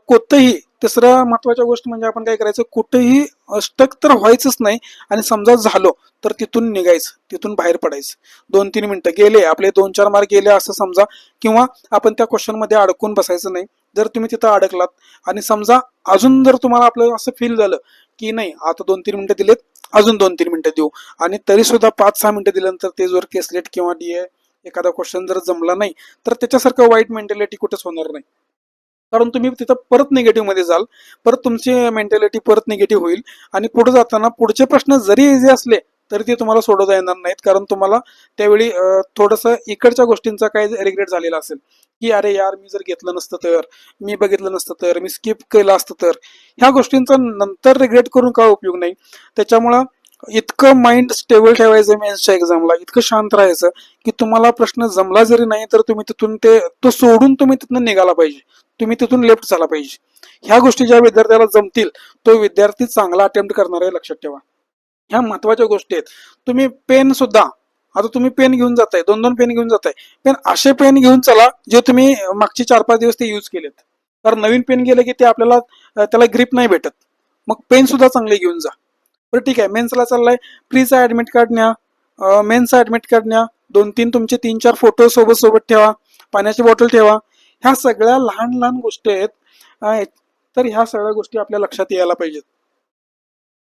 कोणतंही तिसऱ्या महत्वाच्या गोष्ट म्हणजे आपण काय करायचं, कुठेही स्टक तर व्हायचंच नाही आणि समजा झालो तर तिथून निघायचं, तिथून बाहेर पडायचं. 2-3 मिनिटं गेले आपले, 2-4 मार्क गेले असं समजा, किंवा आपण त्या क्वेश्चन मध्ये अडकून बसायचं नाही. जर तुम्ही तिथं अडकलात आणि समजा अजून जर तुम्हाला आपलं असं फील झालं की नाही आता 2-3 मिनिटं दिलेत, अजून 2-3 मिनिटं देऊ, आणि तरी सुद्धा 5-6 मिनिटं दिल्यानंतर ते जर केसलेट किंवा DI एखादा क्वेश्चन जर जमला नाही तर त्याच्यासारखं वाईट मेंटॅलिटी कुठेच होणार नाही. कारण तुम्ही तिथं परत निगेटिव्ह मध्ये जाल, परत तुमची मेंटॅलिटी परत निगेटिव्ह होईल आणि पुढे जाताना पुढचे प्रश्न जरी इझी असले तरी ते तुम्हाला सोडवता येणार नाहीत. कारण तुम्हाला त्यावेळी थोडंसं इकडच्या गोष्टींचा काय रिग्रेट झालेला असेल की अरे यार मी जर घेतलं नसतं तर, मी बघितलं नसतं तर, मी स्किप केलं असतं तर. ह्या गोष्टींचा नंतर रिग्रेट करून काय उपयोग नाही. त्याच्यामुळं इतकं माइंड स्टेबल ठेवायचं मेन्सच्या एक्झामला, इतकं शांत राहायचं की तुम्हाला प्रश्न जमला जरी नाही तर तुम्ही तिथून तो सोडून तुम्ही तिथून निघाला पाहिजे, तुम्ही तिथून लेफ्ट झाला पाहिजे. ह्या गोष्टी ज्या विद्यार्थ्याला जमतील तो विद्यार्थी चांगला अटेम्प्ट करणार आहे, लक्षात ठेवा. ह्या महत्वाच्या गोष्टी आहेत. तुम्ही पेन सुद्धा, आता तुम्ही पेन घेऊन जाताय, 2-2 पेन घेऊन जाताय, पण असे पेन घेऊन चला जे तुम्ही मागचे 4-5 दिवस ते युज केलेत. कारण नवीन पेन गेले की ते आपल्याला त्याला ग्रिप नाही भेटत. मग पेन सुद्धा चांगले घेऊन जा. बरं ठीक आहे, मेन्सला चाललाय, प्लीजचा ऍडमिट कार्ड न्या, मेन्सचा ऍडमिट कार्ड न्या, 2-3 तुमचे 3-4 फोटो सोबत सोबत ठेवा, पाण्याची बॉटल ठेवा. ह्या सगळ्या लहान लहान गोष्टी आहेत. तर ह्या सगळ्या गोष्टी आपल्या लक्षात यायला पाहिजेत.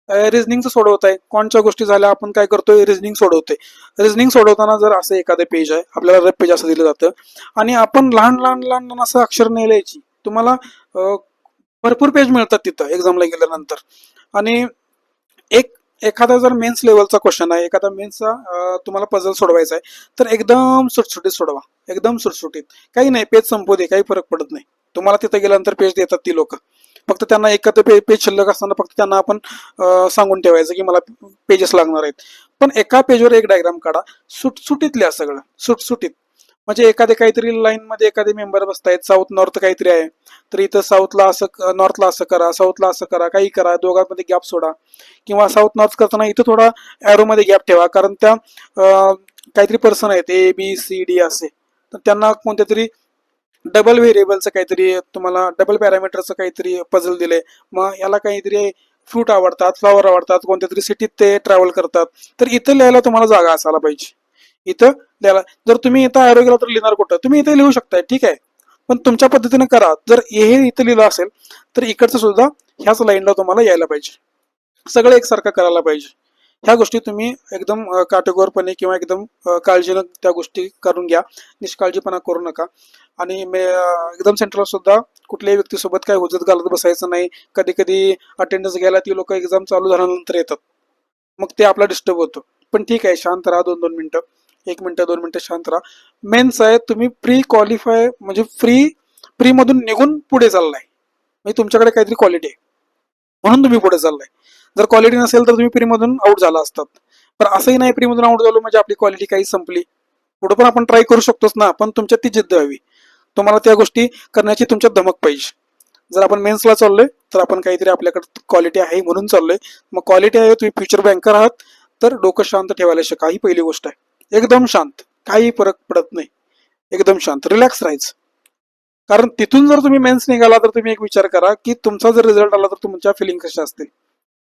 रिझनिंगचं सोडवत आहे, कोणच्या गोष्टी झाल्या आपण काय करतोय, रिझनिंग सोडवतोय. रिझनिंग सोडवताना जर असं एखादं पेज आहे, आपल्याला रफ पेज असं दिलं जातं आणि आपण लहान लहान लहान लहान असं अक्षर नाही लिहायची. तुम्हाला भरपूर पेज मिळतात तिथं एक्झामला गेल्यानंतर. आणि एक एखादा जर मेन्स लेवलचा क्वेश्चन आहे, एखादा मेन्सचा तुम्हाला पझल सोडवायचा आहे, तर एकदम सुटसुटीत सोडवा, एकदम सुटसुटीत. काही नाही, पेज संपू दे, काही फरक पडत नाही. तुम्हाला तिथे गेल्यानंतर पेज देतात ती लोक, फक्त त्यांना एखादं पेज शिल्लक असताना फक्त त्यांना आपण सांगून ठेवायचं की मला पेजेस लागणार आहेत. पण एका पेजवर एक डायग्राम काढा, सुटसुटीत लिहा सगळं, सुटसुटीत. म्हणजे एखादे काहीतरी लाईन मध्ये एखादे मेंबर बसतायत, साऊथ नॉर्थ काहीतरी आहे, तर इथं साऊथला असं, नॉर्थला असं करा, साऊथला असं करा, काही करा, दोघांमध्ये गॅप सोडा. किंवा साऊथ नॉर्थ करताना इथं थोडा ॲरो मध्ये गॅप ठेवा, कारण त्या काहीतरी पर्सन आहेत ABCD असे, तर त्यांना कोणत्या तरी डबल व्हेरिएबलचं काहीतरी, तुम्हाला डबल पॅरामीटरचं काहीतरी पझल दिले. मग याला काहीतरी फ्रूट आवडतात, फ्लॉवर आवडतात, कोणत्या तरी सिटीत ते ट्रॅव्हल करतात, तर इथं लिहायला तुम्हाला जागा असायला पाहिजे. इथं लिहायला, जर तुम्ही इथं ॲरो गेला तर लिहिणार कुठं, तुम्ही इथे लिहू शकताय, ठीक आहे, पण तुमच्या पद्धतीने करा. जर हे इथं लिहिलं असेल तर इकडचं सुद्धा ह्याच लाईनला तुम्हाला यायला पाहिजे, सगळं एकसारखं करायला पाहिजे. ह्या गोष्टी तुम्ही एकदम काटेकोरपणे किंवा एकदम काळजीनं त्या गोष्टी करून घ्या, निष्काळजीपणा करू नका. आणि एकदम सेंटरला सुद्धा कुठल्याही व्यक्तीसोबत काय हुजत घालत बसायचं नाही. कधी कधी अटेंडन्स घ्यायला ती लोक एक्झाम चालू झाल्यानंतर येतात, मग ते आपला डिस्टर्ब होतं. पण ठीक आहे, शांत राहा, 2-2 मिनिटं, 1 मिनिट, 2 मिनिटं शांत राहा. मेन्स आहे, तुम्ही प्री क्वालिफाय म्हणजे प्री मधून निघून पुढे चाललाय, म्हणजे तुमच्याकडे काहीतरी क्वालिटी आहे म्हणून तुम्ही पुढे चाललाय. जर क्वालिटी नसेल तर तुम्ही प्री मधून आउट झाला असतात. पण असंही नाही प्री मधून आउट झालो म्हणजे आपली क्वालिटी काही संपली. पुढे पण आपण ट्राय करू शकतोच ना, पण तुमच्यात ती जिद्द हवी, तुम्हाला त्या गोष्टी करण्याची तुमच्यात धमक पाहिजे. जर आपण मेन्सला चाललोय तर आपण काहीतरी आपल्याकडे क्वालिटी आहे म्हणून चाललोय. मग क्वालिटी आहे, तुम्ही फ्युचर बँकर आहात, तर डोकं शांत ठेवायला शिका. ही पहिली गोष्ट आहे, एकदम शांत, काही फरक पडत नाही, एकदम शांत रिलॅक्स राहायचं. कारण तिथून जर तुम्ही मेन्स निघाला तर तुम्ही एक विचार करा की तुमचा जर रिझल्ट आला तर तुमच्या फिलिंग कशा असतील.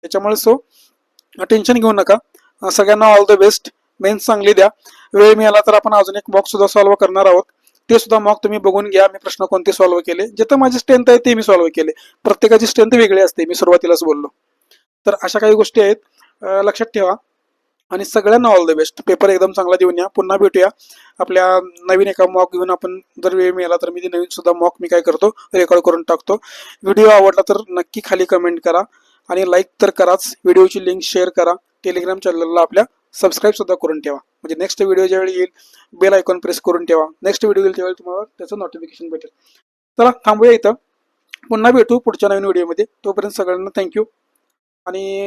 त्याच्यामुळे टेन्शन घेऊ नका. सगळ्यांना ऑल द बेस्ट. मेन्स चांगली द्या. वेळ मिळाला तर आपण अजून एक मॉक सुद्धा सॉल्व्ह करणार आहोत, ते सुद्धा मॉक तुम्ही बघून घ्या. मी प्रश्न कोणते सॉल्व्ह केले, जिथं माझी स्ट्रेंथ आहे ते मी सॉल्व्ह केले. प्रत्येकाची स्ट्रेंथ वेगळी असते, मी सुरुवातीलाच बोललो. तर अशा काही गोष्टी आहेत, लक्षात ठेवा. आणि सगळ्यांना ऑल द बेस्ट. पेपर एकदम चांगला देऊन या. पुन्हा भेटूया आपल्या नवीन एका मॉक घेऊन. आपण जर वेळ मिळाला तर मी ती नवीन सुद्धा मॉक मी काय करतो, रेकॉर्ड करून टाकतो. व्हिडिओ आवडला तर नक्की खाली कमेंट करा आणि लाईक तर कराच. व्हिडिओची लिंक शेअर करा. टेलिग्राम चॅनलला आपल्या सबस्क्राईब सुद्धा करून ठेवा, म्हणजे नेक्स्ट व्हिडिओ ज्यावेळी येईल बेल आयकॉन प्रेस करून ठेवा. नेक्स्ट व्हिडिओ येईल त्यावेळी तुम्हाला त्याचं नोटिफिकेशन भेटेल. चला थांबूया इथं, पुन्हा भेटू पुढच्या नवीन व्हिडिओमध्ये. तोपर्यंत सगळ्यांना थँक्यू. आणि